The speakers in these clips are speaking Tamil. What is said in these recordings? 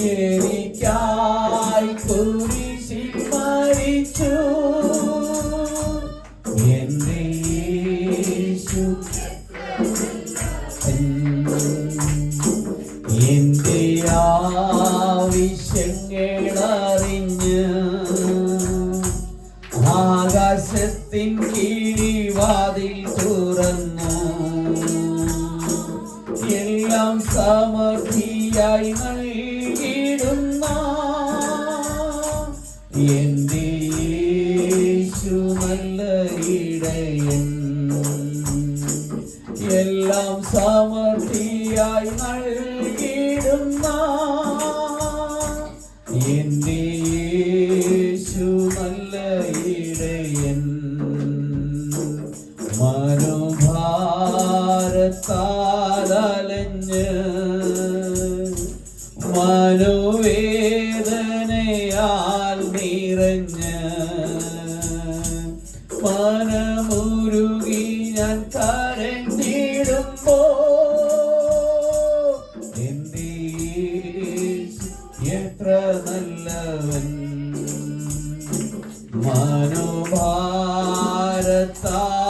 എനിക്കായി കുരിശിൽ മരിച്ചു എന്റെ യേശു എന്റെ ആവശ്യങ്ങളറിഞ്ഞ് ആകാശത്തിൻ കീഴിവാതിൽ തുറന്നു എല്ലാം സമൃദ്ധിയായി നൽകിയിടുന്ന എന്റെ യേശു നല്ല ഇടയൻ എല്ലാം സമൃദ്ധിയായി നൽകിയിടുന്ന എന്റെ യേശു നല്ല ഇടയൻ മനോഭാരത്താലഞ്ഞ് മനോവേദനയാൽ നിറഞ്ഞ് മനമുരുകി ഞാൻ കരഞ്ഞിടുമ്പോ എന്റെ യേശു എത്ര നല്ലവൻ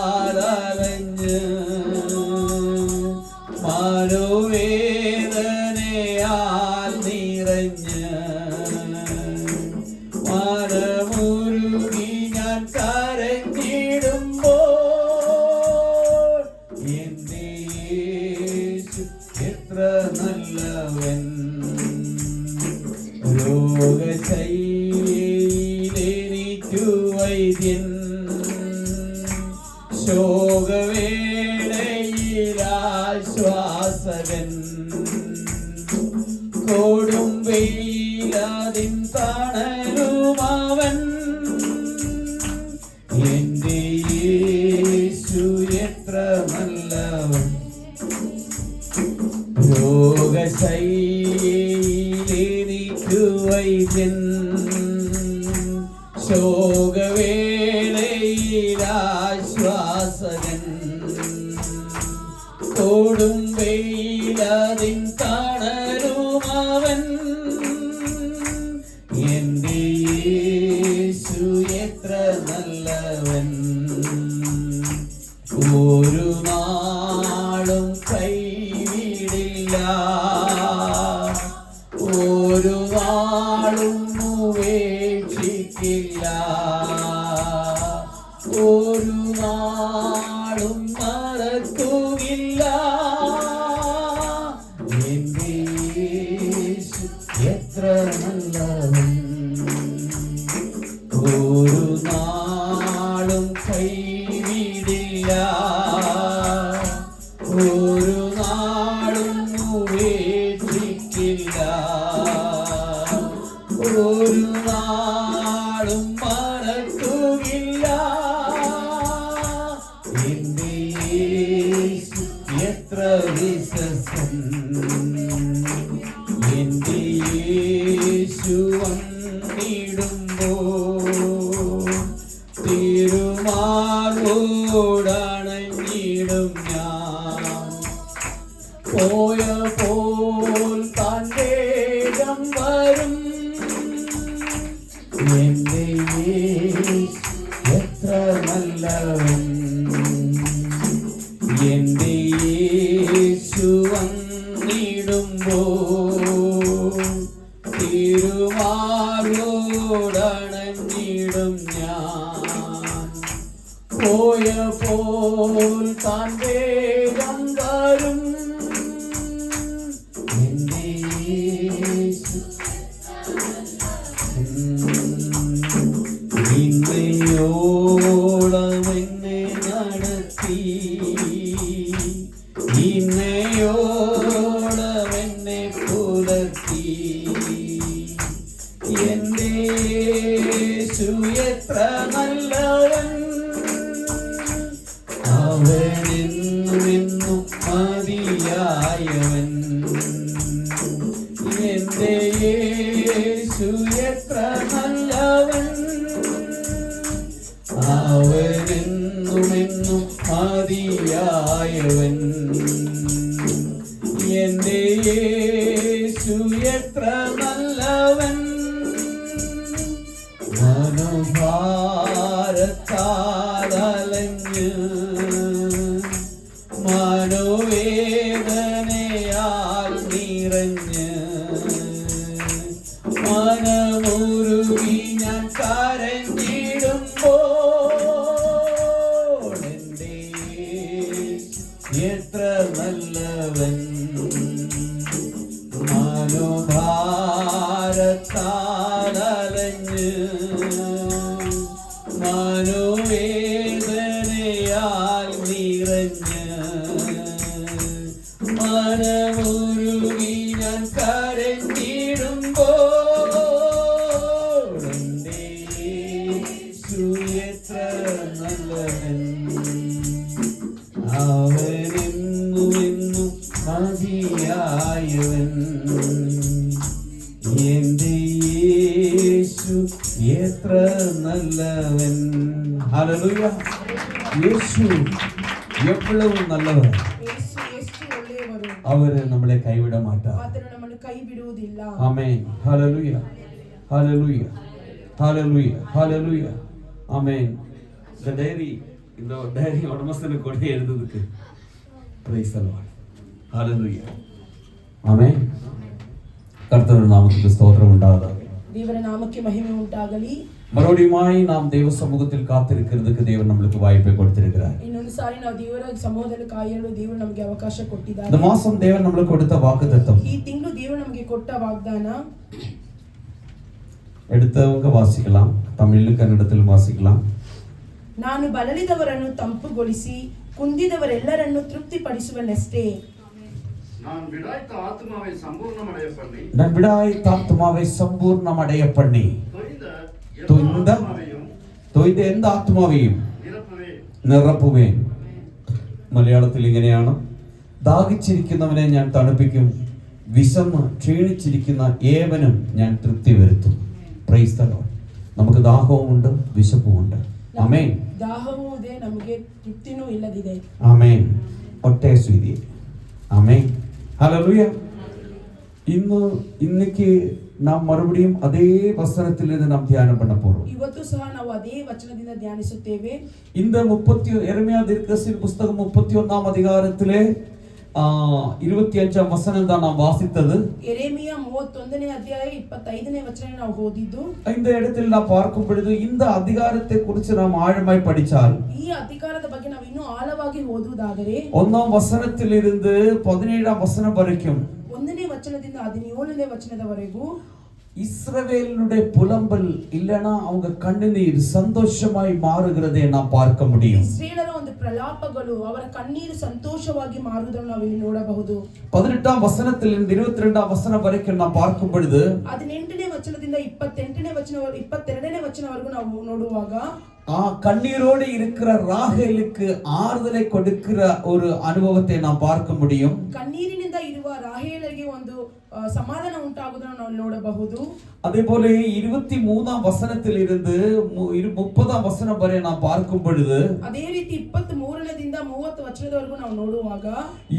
മനോഭാരത്താലഞ്ഞ് മനോവേദനയാൽ നിറഞ്ഞ് മനമുരുകി ഞാൻ കരഞ്ഞിടുമ്പോൾ എന്റെ യേശു എത്ര നല്ലവൻ രോഗശൈലിയിലെനിക്കു വൈദ്യൻ ശോകവേളയിലാശ്വാസകൻ കൊടുംവെയിലതിൻ തണലുമവൻ എന്റെ യേശു എത്ര നല്ലവൻ രോഗശൈലിയിലെനിക്കു വൈദ്യൻ ശോകവേളയിലാശ്വാസകൻ കൊടുംവെയിലതിൻ തണലുമവൻ എന്റെ യേശു എത്ര നല്ലവൻ ഒരു നാളും കൈവിടില്ല ഒരു നാളും ഉപേക്ഷിക്കില്ല ഒരു നാളും മറക്കുകയില്ല എന്റെ യേശു എത്ര നല്ലവൻ ഒരു നാളും കൈവിടില്ല ഒരു നാളും ഉപേക്ഷിക്കില്ല ഒരു നാളും മറക്കുകയില്ല എന്റെ യേശു എത്ര വിശ്വസൻ എന്റെ യേശു വന്നിടുമ്പോൾ തിരുമാർവോടണഞ്ഞിടും ഞാൻ പോയപ്പോൾ താൻ വേഗം വരും എന്റെ യേശു എത്ര നല്ലവൻ എന്റെ യേശു വന്നിടുമ്പോൾ തിരുമാർവോടണഞ്ഞിടും ഞാൻ പോയപ്പോൾ താൻ വേഗം വരും എന്റെ യേശു ഇന്നയോളം എന്നെ നടത്തി ഇന്നയോളം എന്നെ പുലർത്തി എന്റെ യേശു എത്ര നല്ലവൻ അവനെന്നും മതിയായവൻ എന്റെ യേശു എത്ര നല്ലവൻ അവനെന്നും മതിയായവൻ എന്റെ യേശു എത്ര നല്ലവൻ മനോഭാരത്താലഞ്ഞ് മനോവേദനയാൽ നിറഞ്ഞ് മനമുരുകി ഞാൻ കരഞ്ഞിടുമ്പോൾ എൻ്റെ എത്ര നല്ലവൻ മനോഭാരത്താലഞ്ഞ് മനോവേദനയാൽ നിറഞ്ഞ് മനമുരുകി ഞാൻ കരഞ്ഞിടുമ്പോൾ എൻ്റെ യേശു എത്ര നല്ലവൻ അവനെന്നും മതിയായവൻ എൻ്റെ യേശു എത്ര നല്ലവൻ. ഹല്ലേലൂയ. യേശു എவ்வளவு நல்லவர். അവര് നമ്മളെ കൈവിട മാട്ടാ. ആമേൻ. ഹല്ലേലൂയ. ഹല്ലേലൂയ. ഹല്ലേലൂയ. ഹല്ലേലൂയ. ആമേൻ. இந்த டைரி உடமஸ்தனை கொண்டு எழுதுறதுக்கு பிரைஸ் தி லார்ட். ஹalleluya. ஆமென். கர்த்தருடைய நாமத்துக்கு ஸ்தோத்திரம் உண்டாவதாக. தேவனுடைய நாமಕ್ಕೆ மகிமை உண்டாகಲಿ. மறுபடியுமாய் நாம் தேவ சமூகத்தில் காத்திருக்கிறதுக்கு தேவன் நமக்கு வாய்ப்பை கொடுத்திருக்கிறார். ಇನ್ನೊಂದು ಸಾರಿ ನಾವು ದೇವರ ಸಮ್ಮುಖದಲ್ಲಿ ಕಾಯಲು ದೇವರು ನಮಗೆ ಅವಕಾಶ ಕೊಟ್ಟಿದ್ದಾರೆ. இந்த மாசம் தேவன் நமக்கு கொடுத்த வாக்குத்தத்தம். ಈ ತಿಂಗಳು ದೇವರು ನಮಗೆ ಕೊಟ್ಟ ವಾಗ್ದಾನ. எடுத்தவங்க வாசிக்கலாம். தமிழிலும் கன்னடத்திலும் வாசிக்கலாம். ನಾನು ಬಳಲಿದವರನ್ನು ತಂಪುಗೊಳಿಸಿ ಕುಂದಿದವರೆಲ್ಲರನ್ನು ತೃಪ್ತಿಪಡಿಸುವನಷ್ಟೇ. நான் விடாய்த்த ஆத்துமாவை சம்பூர்ணமடைய பண்ணி தொய்ந்த எந்த ആത്മാവെയും നിറപ്പുവേൻ. മലയാളത്തിൽ ഇങ്ങനെയാണ്: ദാഹിച്ചിരിക്കുന്നവനെ ഞാൻ തണുപ്പിക്കും, വിശന്ന് ക്ഷീണിച്ചിരിക്കുന്ന ഏവനും ഞാൻ തൃപ്തി വരുത്തും. Praise the Lord. നമുക്ക് ദാഹവുമുണ്ട്, വിശപ്പുമുണ്ട്. ആമേൻ. ദാഹവും ಇದೆ, ನಮಗೆ ತೃಪ್ತಿನೂ ಇಲ್ಲದಿದೆ. ಆಮേൻ. ഒറ്റ സ്വീതി. ആമേൻ. ഹല്ലേലൂയ. இன்னைக்கு நாம் மறுபடியும் அதே வசனத்திலிருந்து நாம் தியானம் பண்ண போறோம். ಇವತ್ತು ಸಹ ನಾವು ಅದೇ ವಚನದಿಂದ ಧ್ಯಾನಿಸುತ್ತೇವೆ. இந்த 30 எரேமியா தீர்க்கதரிசி புத்தகம் 31ஆம் அதிகாரத்திலே 25ஆம் வசனம் தான் நாம் வாசித்தது. எரேமியா 31ನೇ ಅಧ್ಯಾಯ 25ನೇ ವಚನ ನಾವು ಓದಿದ್ದು. இந்த இடத்தில் நாம் பார்க்கும் பொழுது இந்த அதிகாரத்தை குறித்து நாம் ஆழமாய் படிச்சால், ಈ ಅಧಿಕಾರದ ಬಗ್ಗೆ ನಾವು ಇನ್ನೂ ಆಳವಾಗಿ ಓದುವುದಾದರೆ 1ஆம் வசனத்திலிருந்து 17ஆம் வசனம் வரைக்கும், 1ನೇ ವಚನದಿಂದ 17ನೇ ವಚನದವರೆಗೂ இஸ்ரவேலுடைய புலம்பல் இல்லனா அவங்க கண்ணீர் சந்தோஷமாய் மாறுகிறதை நாம் பார்க்க முடியும். இஸ்ரவேலರ ಒಂದು ಪ್ರಲಾಪಗಳು ಅವರ ಕಣ್ಣೀರು ಸಂತೋಷವಾಗಿ ಮಾರುವುದನ್ನು ನಾವು ಇಲ್ಲಿ ನೋಡಬಹುದು. 18ஆம் வசனத்திலிருந்து 22ஆம் வசனம் வரைக்கும் நாம் பார்க்கும் பொழுது, 18ನೇ ವಚನದಿಂದ 28ನೇ ವಚನ 22ನೇ ವಚನವರೆಗೂ ನಾವು ನೋಡುವಾಗ கண்ணீரோடு இருக்கிற ராகேலுக்கு ஆறுதலை கொடுக்கிற ஒரு அனுபவத்தை நாம் பார்க்க முடியும். கண்ணீரிನಿಂದ ಇರುವ ರಾಹೇಲರಿಗೆ ಒಂದು ಸಮಾಧಾನ ಉಂಟಾಗುವುದನ್ನು ನಾವು ನೋಡಬಹುದು. அதே போல 23ஆம் வசனத்திலிருந்து 30ஆம் வசனம் வரை நாம் பார்க்கும் பொழுது, அதே ರೀತಿ 23ನೇದಿಂದ 30 ವಚನದವರೆಗೂ ನಾವು ನೋಡುವಾಗ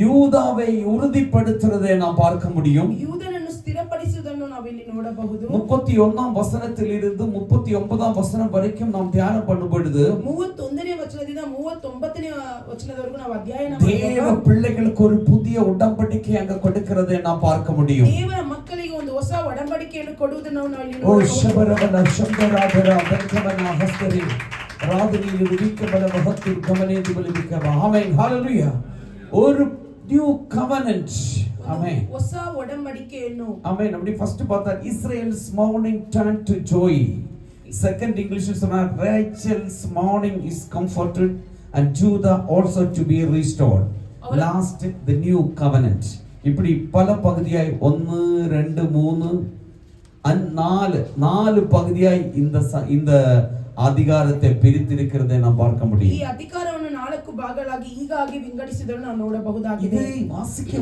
யூதாவை உறுதிப்படுத்துறதை நாம் பார்க்க முடியும். யூதನನ್ನು ಸ್ಥಿರಪಡಿಸುವುದನ್ನು ನಾವು ಇಲ್ಲಿ ನೋಡಬಹುದು. 31ஆம் வசனத்திலிருந்து 39ஆம் வசனம் வரைக்கும் நாம் தியானம் பண்ணும் பொழுது 31ನೇ ವಚನದಿಂದ 39ನೇ ವಚನದವರೆಗೂ ನಾವು ಅಧ್ಯಯನ ಮಾಡುವಾಗ தேவ பிள்ளைகளுக்கு ஒரு புதிய உடன்படிக்கை அங்க கொடுக்கிறதை நாம் பார்க்க முடியும். ದೇವರ ಮಕ್ಕಳಿಗೆ ಒಂದು ಹೊಸ ಒಡಂಬಡಿಕೆಯನ್ನು ಕೊಡುವುದನ್ನು ನಾವು ಇಲ್ಲಿ ನೋಡಬಹುದು. ಓ ಶಬರವನ ಶಬ್ದರಾಧರ ಬೆಂಕವನ ಹಸ್ತರಿ ರಾಧನಿಗೆ ವಿಧಿಕಬಲ ಮಹತ್ವ ಗಮನೇಂದು ಬಲಿಕ. ಆಮೆನ್. ಹalleluya. ஒரு new covenant. ಆಮೆನ್. ಹೊಸ ಒಡಂಬಡಿಕೆಯನ್ನು. ಆಮೆನ್. ನೋಡಿ ಫಸ್ಟ್ பார்த்தா Israel's mourning turned to joy. Second English is Rachel's mourning is comforted and Judah also to be restored. Last the new covenant. இப்படி பல பகுதியாய் 1 2 3 4 பகுதியாய் இந்த அதிகாரத்தை பிரித்திருக்கிறதை நாம் பார்க்க முடியும். ಈ ಅಧಿಕಾರವನ್ನು 4 ಭಾಗಗಳಾಗಿ ಹೀಗಾಗಿ ವಿಂಗಡಿಸಿದನ್ನು ನಾವು ನೋಡಬಹುದಾಗಿದೆ. ವಾಸಿಕೆ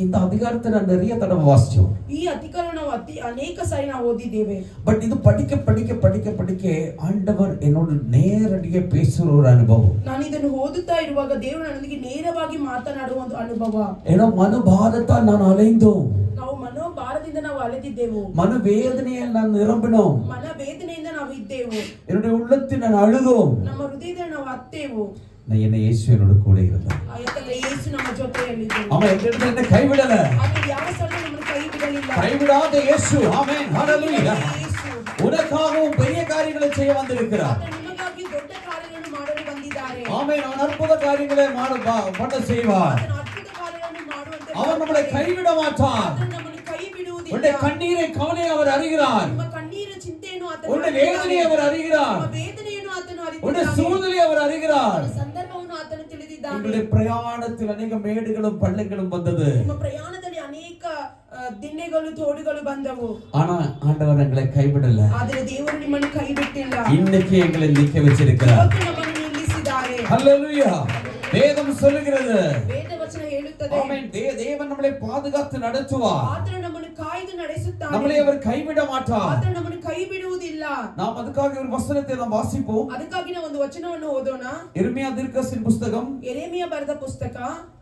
இந்த அதிகாரத்தை நான் நிறைய தடவை வாசிச்சோம். ಈ ಅಧಿಕಾರವನ್ನು ನಾವು ಅನೇಕ ಸಾರಿ ನಾವು ಓದಿದ್ದೇವೆ. பட் இது படிக்க ஆண்டவர் என்னோடு நேரடியாக பேசுற ஒரு அனுபவம். ನಾನು ಇದನ್ನು ಓದುತ್ತಾ ಇರುವಾಗ ದೇವರು ನನ್ನೊಂದಿಗೆ ನೇರವಾಗಿ ಮಾತನಾಡುವ ಒಂದು ಅನುಭವ. ಏನೋ ಮನೋಭಾರத்தால் நான் அலைந்தோம். ನಾವು ಮನೋಭಾರದಿಂದ ನಾವು ನಾವು ಅಳೆದಿದ್ದೆವು, ಮನವೇದನೆಯಲ್ಲಿ ನಾನು ನಿರಂಬಿನೋ, ಮನವೇದನೆಯಿಂದ ನಾವು ಇದ್ದೆವು, என்னுடைய உள்ளத்தில் நான் அழுதோம், ನಮ್ಮ ಹೃದಯದಲ್ಲಿ ನಾವು ಅತ್ತೇವು. நான் என்ன இயேசு என்னோட கூட இருந்தார். ಯಾಕಂದ್ರೆ ಯೇಸು ನಮ್ಮ ಜೊತೆಯಲ್ಲಿದ್ದರು. அவன் என்ன கைவிடல, ಅವನು ಯಾವ ಸಲ ನಮ್ಮನ್ನು ಕೈ ಬಿಡಲಿಲ್ಲ. கைவிடாத இயேசு. ஆமென், ஹalleluya. உனக்காகவும் பெரிய காரியங்களை செய்ய வந்திருக்கிறார். ನಿಮಗಾಗಿ ದೊಡ್ಡ ಕಾರ್ಯಗಳನ್ನು ಮಾಡಲು ಬಂದಿದ್ದಾರೆ. ஆமென். அவன் அற்புத காரியங்களை பண்ண செய்வார். ಅದ್ಭುತ ಕಾರ್ಯಗಳನ್ನು ಮಾಡುವಂತೆ அவர் நம்மளை கைவிட மாட்டார். ನಮ್ಮನ್ನು ಕೈ ಬಿಡುವುದಿಲ್ಲ. உன்னுடைய கண்ணீரை கவலையை அவர் அறிகிறார். ನಿಮ್ಮ ಕಣ್ಣೀರ ಚಿಂತೆಯನ್ನು ಆತನು உன்னுடைய வேதனையை அவர் அறிகிறார். ನಿಮ್ಮ ವೇದನೆಯನ್ನು ಆತನು உன்னுடைய ಅರಿತಿದ್ದಾನೆ. சூழ்நிலையை அவர் அறிகிறார். ಸಂದರ್ಭವನ್ನು ಆತನು ತಿಳಿದಿದ್ದಾನೆ. உங்களுடைய பிரயாணத்தில் அநேக மேடுகளும் பள்ளங்களும் வந்தது. ನಿಮ್ಮ ಪ್ರಯಾಣದಲ್ಲಿ ಅನೇಕ ದಿಣ್ಣೆಗಳು ತೋಡುಗಳು ಬಂದವು. ஆனா ஆண்டவர் எங்களை கைவிடல. ಆದರೆ ದೇವರು ನಿಮ್ಮನ್ನು ಕೈ ಬಿಟ್ಟಿಲ್ಲ. இன்னைக்கு எங்களை நிக்க வச்சிருக்கிறார். ಇವತ್ತು ನಮ್ಮನ್ನು ನಿಲ್ಲಿಸಿದ್ದಾರೆ. ஹalleluya. வேதம் சொல்லுகிறது, ವೇದವಚನ ಹೇಳುತ್ತದೆ, ஆமென், தேவன் நம்மளை பாதுகாத்து நடத்துவார். ಆತನು ನಮ್ಮನ್ನು ಕಾಯ್ದು ನಡೆಸುತ್ತಾನೆ. நம்மளை அவர் கைவிட மாட்டார். ಆತನು ನಮ್ಮನ್ನು ಕೈ ಬಿಡುವುದಿಲ್ಲ. நாம் அதுக்காக ஒரு வசனத்தை நாம் வாசிப்போம். ಅದಕ್ಕಾಗಿ ನಾವು ಒಂದು ವಚನವನ್ನು ಓದೋಣ. எரேமியா தீர்க்கதரிசியின் புத்தகம் ಯೆರೆಮೀಯ ಬರೆದ ಪುಸ್ತಕ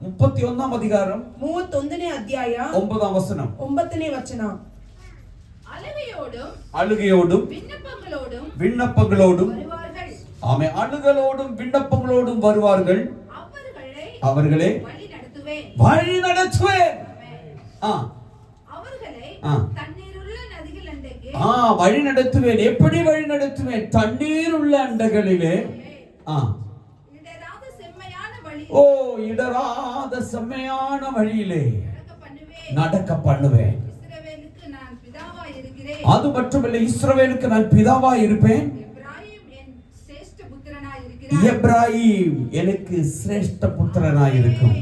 31ஆம் அதிகாரம் 31ನೇ ಅಧ್ಯಾಯ 9ஆம் வசனம். 9ನೇ ವಚನ. அழுகையோடும் விண்ணப்பங்களோடும் வருவார்கள். ஆமென், அழுகலோடும் விண்ணப்பங்களோடும் வருவார்கள். அவர்களை வழி நடத்துவேன். அவர்களை ஆ. தண்ணீருள்ள நதிகள் அண்டைக்கு வழி நடத்துவேன். எப்படி வழி நடத்துவேன்? தண்ணீர் உள்ள அண்டைகளிலே இடராத செம்மையான வழி இடராத செம்மையான வழியிலே நடக்க பண்ணுவேன். இஸ்ரவேலுக்கு நான் பிதாவாய் இருக்கிறேன். அது மட்டுமல்ல, இஸ்ரவேலுக்கு நான் பிதாவாய் இருப்பேன். எப்ராயிம் என் சிரேஷ்ட புத்திரனாய் இருக்கிறார். எப்ராயிம் எனக்கு சிரேஷ்ட புத்திரனாய் இருக்கும்.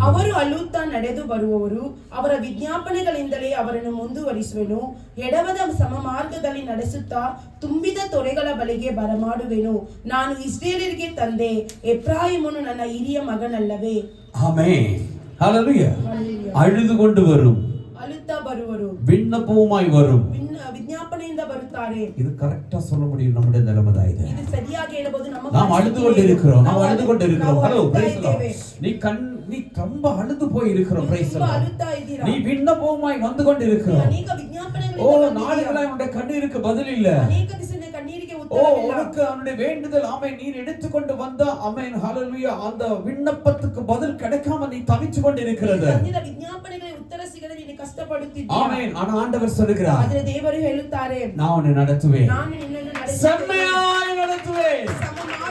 ಅವರು ಅಳುತ್ತಾ ನಡೆದು ಬರುವವರು, ಅವರ ವಿಜ್ಞಾಪನೆಗಳಿಂದಲೇ ಅವರನ್ನು ಮುಂದುವರಿಸುವೆನು. ಎಡವದ ಸಮ ಮಾರ್ಗದಲ್ಲಿ ನಡೆಸುತ್ತಾ ತುಂಬಿದ ತೊರೆಗಳ ಬಳಿಗೆ ಬರಮಾಡುವೆನು. ನಾನು ಇಸ್ರೇಲರಿಗೆ ತಂದೆ, ಎಫ್ರಾಯಿಮನು ನನ್ನ ಹಿರಿಯ ಮಗನಲ್ಲವೇ? ஆமென், ஹalleluya. அழுது கொண்டு வரும், ಅಳುತ್ತಾ ಬರುವರು, விண்ணப்பமாய் வரும், ವಿಜ್ಞಾಪನೆಯಿಂದ ಬರುತ್ತಾರೆ. இது கரெக்ட்டா சொல்ல முடியும். நம்முடைய நிலைமை இது. ಇದು ಸರಿಯಾಗಿ ಹೇಳಬಹುದು. நாம் அழுது கொண்டிருக்கிறோம். Hello, praise the Lord. நீ ரொம்ப அழுது போய் இருக்கிறோம். Price the Lord. நீ விண்ணப்பமாய் வந்து கொண்டிருக்கிறோம். ಅನೇಕ ವಿಜ್ಞಾಪನೆಗಳಿಂದ நாளுகளாய் உன்னுடைய கண்ணீருக்கு பதில் இல்ல. ಅನೇಕ ದಿನ ಕಣ್ಣೀರಿಗೆ ಉತ್ತರವಿಲ್ಲ. உனக்கு அவனுடைய வேண்டுதல் ஆமென் நீர் எடுத்துக்கொண்டு வந்த ஆமென் ஹalleluya அந்த விண்ணப்பத்துக்கு பதில் கிடைக்காம நீ தவிச்சு கொண்டிருக்கிறது. அந்த விಜ್ಞಾಪನೆಗಳಿಗೆ ಉತ್ತರ ಸಿಗದೆ ನೀನು ಕಷ್ಟಪಡುತ್ತಿದ್ದೀಯ. ஆமென். ஆனா ஆண்டவர் சொல்கிறார், ಆದರೆ ದೇವರು ಹೇಳುತ್ತಾರೆ, நான் உன்னை நடத்துவேன். ನಾನು ನಿನ್ನನ್ನು ನಡೆಸುತ್ತೇನೆ. செம்மையாய் நடத்துவேன். ಸಮಮಾರ್ಗದಲ್ಲಿ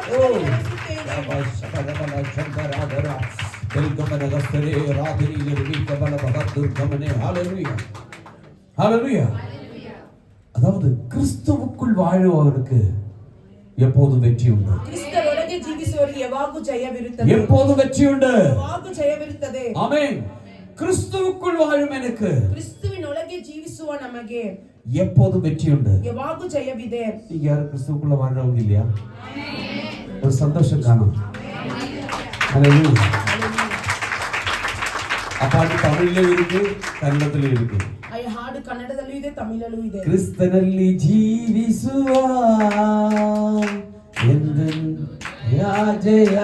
அதாவது கிறிஸ்துவுக்குள் வாழ்பவருக்கு எப்போதும் வெற்றி உண்டு. ಕ್ರಿಸ್ತರೊಳಗೆ ಜೀವಿಸುವವರಿಗೆ ಯಾವಾಗಲೂ ಜಯವಿರುತ್ತದೆ. எப்போதும் வெற்றி உண்டு. ಯಾವಾಗಲೂ ಜಯವಿರುತ್ತದೆ. ஆமென். கிறிஸ்துவுக்குள் வாழும் எனக்கு, ಕ್ರಿಸ್ತುವಿನೊಳಗೆ ಜೀವಿಸುವ ನಮಗೆ எப்போதும் வெற்றி உண்டு. ಯಾವಾಗಲೂ ಜಯವಿದೆ. நீங்க யாரும் கிறிஸ்துவுக்குள்ள வாழ்றவங்க இல்லையா? ஒரு சந்தோஷம் காணும். அப்பாடி தமிழ்ல இருக்கு, கன்னடத்துல இருக்கு. ಆ ಹಾಡು ಕನ್ನಡದಲ್ಲೂ ಇದೆ, ತಮಿಳಲ್ಲೂ ಇದೆ. ಕ್ರಿಸ್ತನಲ್ಲಿ ಜೀವಿಸುವ ಜಯ,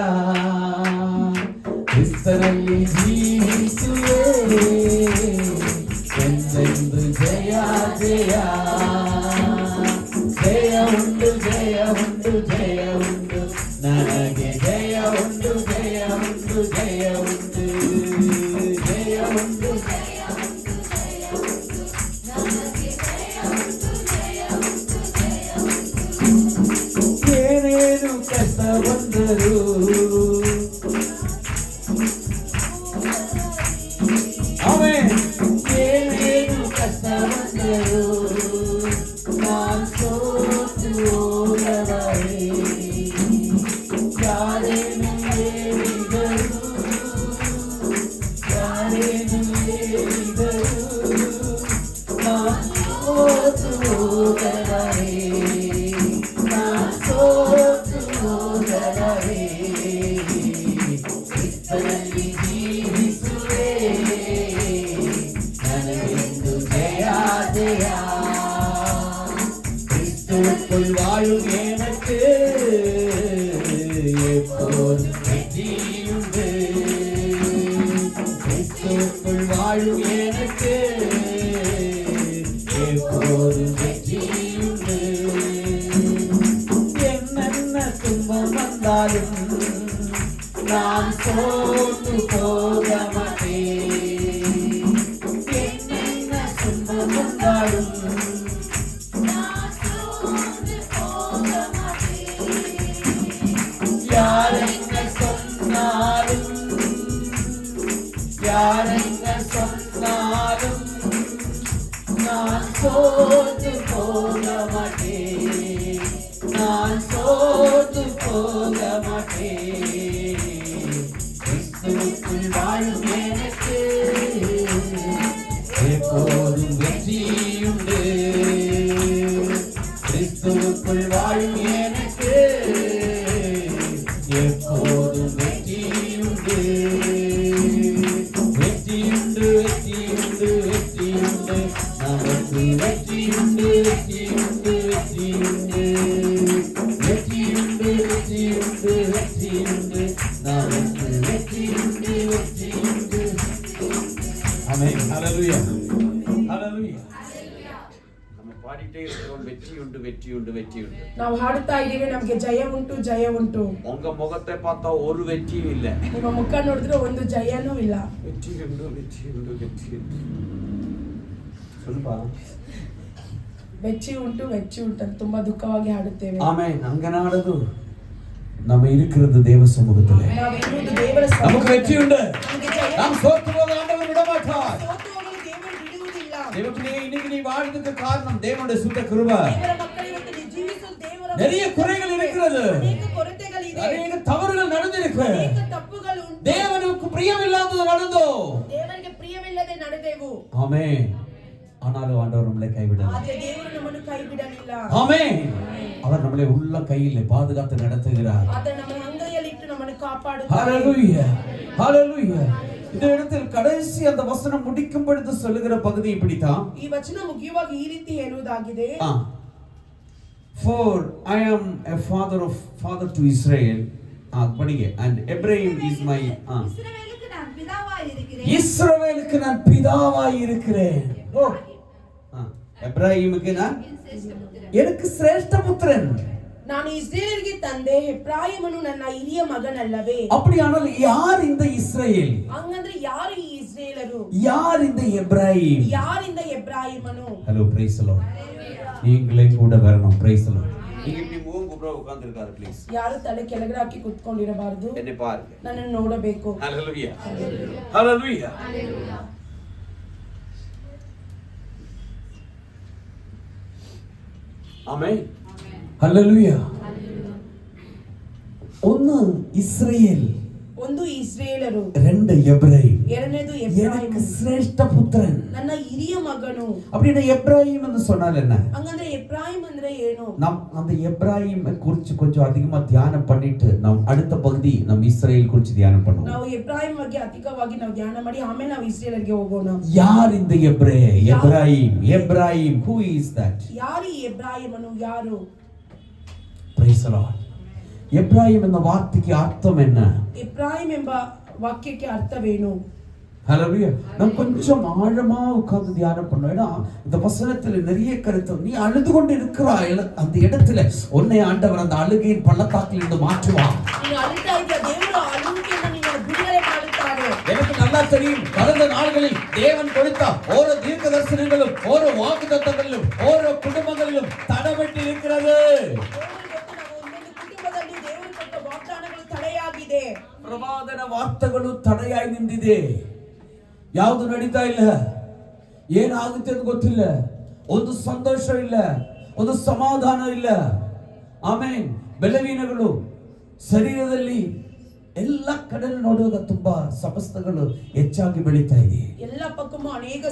ಕ್ರಿಸ್ತನಲ್ಲಿ ಜೀವಿಸುವೆ ಎಂದೆಂದು ಜಯ ಜಯ. ಜಯ ಉಂಟು ಜಯ ಉಂಟು ಜಯ ಉಂಟು ನನಗೆ, ಜಯ ಉಂಟು ಜಯ ಉಂಟು ಜಯ ಉಂಟು ಜಯ ಉಂಟು ಜಯ ಉಂಟು ಜಯ ಉಂಟು ನನಗೆ, ಜಯ ಉಂಟು ಜಯ ಉಂಟು ಜಯ ಉಂಟು. ಏನೇನು ಕಷ್ಟ ಬಂದರು ಆಮೆನ್, ಏನೇನು ಕಷ್ಟ ಬಂದರು ನಾನು ಸೋತು ಹೋಗಬಾರೆ. ಯಾರೇನು ಹೇಳಿದರು ಯಾರೇನು ಹೇಳಿದರು ನಾನು ಸೋತು ಹೋಗಬಾರೆ. ನಾನು ಸೋತು ಹೋಗಬಾರೆ. ಕ್ರಿಸ್ತನಲ್ಲಿ ಜೀವಿಸುವೆ ನನಗೆಂದು ஜெய ஜெய. கிறிஸ்துவுக்குள் வாழும் எனக்கு எப்போதும் வெற்றியுண்டு. கிறிஸ்துவுக்குள் வாழும் எனக்கு எப்போதும் வெற்றியுண்டு. என்னென்ன துன்பம் வந்தாலும் நான் சோர்ந்து போக மாட்டேன். என்னென்ன துன்பம் வந்தாலும் யார் என்ன சொன்னாலும் யார் என்ன சொன்னாலும் நான் சோர்ந்து போக மாட்டேன். நான் சோர்ந்து போக மாட்டேன். கிறிஸ்துவுக்குள் வாழும் எனக்கு எப்போதும் வெற்றியுண்டு. கிறிஸ்துவுக்குள் வாழும் எனக்கு எப்போதும் வெற்றியுண்டு. வெற்றியுண்டு வெற்றியுண்டு வெற்றியுண்டு நமக்கு வெற்றியுண்டு. வெற்றியுண்டு வெற்றியுண்டு வெற்றியுண்டு வெற்றியுண்டு வெற்றியுண்டு நமக்கு வெற்றியுண்டு. வெற்றியுண்டு. ஆமென். ஹல்லேலூயா. ஹல்லேலூயா. நம்ம பாடிட்டே இருக்கிறோம் வெற்றியுண்டு வெற்றியுண்டு வெற்றியுண்டு. ನಾವು ಹಾಡುತ್ತಾ ಇದ್ದೀವಿ ನಮಗೆ ಜಯ ಉಂಟು ಜಯ ಉಂಟು. உங்க முகத்தை பார்த்தா ஒரு வெற்றியும் இல்ல. ನಿಮ್ಮ ಮುಖ ನೋಡಿದ್ರೆ ಒಂದು ಜಯನೂ ಇಲ್ಲ. வெற்றியுண்டு வெற்றியுண்டு வெற்றியுண்டு சொல்லுப்பா. வெற்றி ಉಂಟು ಅಂತ ತುಂಬಾ ದುಃಖವಾಗಿ ಹಾಡುತ್ತೇವೆ. ஆமென். அங்க நாடுது நம்ம இருக்கிறது தேவ சமூகத்திலே. ನಾವು ಇರುವುದು ದೇವರ நமக்கு வெற்றி உண்டு. ನಮಗೆ ಜಯ. நாம் சோர்ந்து போக ஆண்டவர் விட மாட்டார். ಸೋತು ಹೋಗಲು ದೇವರು ಬಿಡುವುದಿಲ್ಲ. தேவனே இன்னைக்கு நீ வாழ்றதுக்கு காரணம் தேவனுடைய சுத்த கிருபை. ದೇವರ ಮಕ್ಕಳು ಇವತ್ತು ನೀವು ಜೀವಿಸುವುದು ದೇವರ நிறைய குறைகள் இருக்கிறது. ಅನೇಕ ಕೊರತೆಗಳಿದೆ. அநேக தவறுகள் நடந்திருக்கு. ಅನೇಕ ತಪ್ಪುಗಳು ಉಂಟು. தேவனுக்கு பிரியமில்லாதது நடந்தோ. ದೇವರಿಗೆ ಪ್ರಿಯವಿಲ್ಲದೆ ನಡೆದೆವು. ஆமென். ஆனாலும் ஆண்டவர் நம்மளை கைவிடல. ಆದರೆ ದೇವರು ನಮ್ಮನ್ನು ಕೈ ಬಿಡಲಿಲ್ಲ. ஆமென். அவர் நம்மளை உள்ள கையிலே பாதுகாத்து நடத்துகிறார். ಆದರೆ ನಮ್ಮ ಅಂಗೈಯಲ್ಲಿ ಇಟ್ಟು ನಮ್ಮನ್ನು ಕಾಪಾಡುತ್ತಾರೆ. ஹalleluya. ஹalleluya. இந்த இடத்தில் கடைசி அந்த வசனம் முடிக்கும் பொழுது சொல்லுகிற பகுதி இப்படிதான். ಈ ವಚನ ಮುಗಿಯುವಾಗ ಈ ರೀತಿ ಹೇಳುವುದಾಗಿದೆ. For I am a father to Israel. படிங்க. And Abraham is my இஸ்ரவேலுக்கு நான் பிதாவாய் இருக்கிறேன். இஸ்ரவேலுக்கு நான் பிதாவாய் இருக்கிறேன். ஓ எப்ராஹிமுக்கு நான் எனக்கு சிரேஷ்ட புத்திரன். ನಾನು ಇಸ್ರೇಲರಿಗೆ ತಂದೆ, ಎಫ್ರಾಯೀಮನು ನನ್ನ ಹಿರಿಯ ಮಗನಲ್ಲವೇ? அப்படியானால் யார் இந்த இஸ்ரேல்? ಹಂಗಂದ್ರೆ ಯಾರು ಈ ಇಸ್ರೇಲರು? யார் இந்த எப்ராஹிம்? ಯಾರಿಂದ ಎಫ್ರಾಯೀಮನು? Hello praise the Lord. நீங்களே கூட வரணும். Praise the Lord. நீங்க இப்படி முகம் குப்புற உட்கார்ந்திருக்காரு ப்ளீஸ். ಯಾರು ತಲೆ ಕೆಳಗಡೆ ಹಾಕಿ ಕೂತ್ಕೊಂಡಿರಬಾರದು. என்னை பாருங்க. ನನ್ನನ್ನು ನೋಡಬೇಕು. ஹalleluya. ஹalleluya. ஆமென். ஹalleluya. ഒന്ന് ഇസ്രായേൽ, ಒಂದು ಇಸ್ರೇಲರು, രണ്ട് എബ്രാഹിം, ಎರಡನೇದು எனக்கு ಎಫ್ರಾಯೀಮ್ சிரேஷ்ட புத்திரன். ನನ್ನ ಹಿರಿಯ ಮಗನು. அப்படினா எப்ராஹிம் என்று சொன்னால் என்ன? ಹಂಗಂದ್ರೆ ಎಫ್ರಾಯೀಮ್ ಅಂದ್ರೆ ಏನು? நாம் அந்த எப்ராஹிம் குறித்து கொஞ்சம் அதிகமா தியானம் பண்ணிட்டு நாம் அடுத்த பகுதி நம்ம இஸ்ரேல் குறித்து தியானம் பண்ணுவோம். ನಾವು ಎಫ್ರಾಯೀಮ್ ಬಗ್ಗೆ ಅಧಿಕವಾಗಿ ನಾವು ಧ್ಯಾನ ಮಾಡಿ ಆಮೇಲೆ ನಾವು ಇಸ್ರೇಲರಿಗೆ ಹೋಗೋಣ. யார் இந்த Ephraim? Ephraim, who is that? ಯಾರು ಈ ಎಫ್ರಾಯೀಮನು? ಯಾರು? Praise the Lord. எப்ராஹிம் என்ற வார்த்தைக்கு அர்த்தம் என்ன? ಎಫ್ರಾಯೀಮ್ ಎಂಬ ವಾಕ್ಯಕ್ಕೆ ಅರ್ಥವೇನು? ஹalleluya. நாம் கொஞ்சம் ஆழமா உட்கார்ந்து தியானம் பண்ணோம். ஏன்னா இந்த வசனத்துல நிறைய கருத்து. நீ அழுது கொண்டு இருக்கிறாய் அந்த இடத்துல உன்னை ஆண்டவர் அந்த அழுகையின் பள்ளத்தாக்கில் இருந்து மாற்றுவார். நீ அழுதா இருக்க தேவன் அழுகையில நீ விடுதலை பண்ணுவாரு. எனக்கு நல்லா தெரியும் கடந்த நாட்களில் தேவன் கொடுத்த ஓரோ தீர்க்க தரிசனங்களும் ஓரோ வாக்குத்தத்தங்களும் ஓரோ குடும்பங்களிலும் தடைபட்டு இருக்கிறது. ಕುಟುಂಬದಲ್ಲಿ ದೇವರು ಕೊಟ್ಟ ವಾಗ್ದಾನಗಳು ತಡೆಯಾಗಿದೆ. ಪ್ರವಾದನ ವಾರ್ತೆಗಳು ತಡೆಯಾಗಿ ನಿಂತಿದೆ. ಯಾವುದು ನಡೀತಾ ಇಲ್ಲ, ಏನಾಗುತ್ತೆ ಅಂತ ಗೊತ್ತಿಲ್ಲ, ಒಂದು ಸಂತೋಷ ಇಲ್ಲ, ಒಂದು ಸಮಾಧಾನ ಇಲ್ಲ. ಆಮೇನ್. ಬೆಳವಣಿಗೆಗಳು ಶರೀರದಲ್ಲಿ ಎಲ್ಲ ಕಡೆ ನೋಡುವಾಗ ತುಂಬಾ ಸಮಸ್ಯೆಗಳು ಹೆಚ್ಚಾಗಿ ಬೆಳೀತಾ ಇದೆ. ಎಲ್ಲ ಪಕ್ಕಮೂ ಅನೇಕ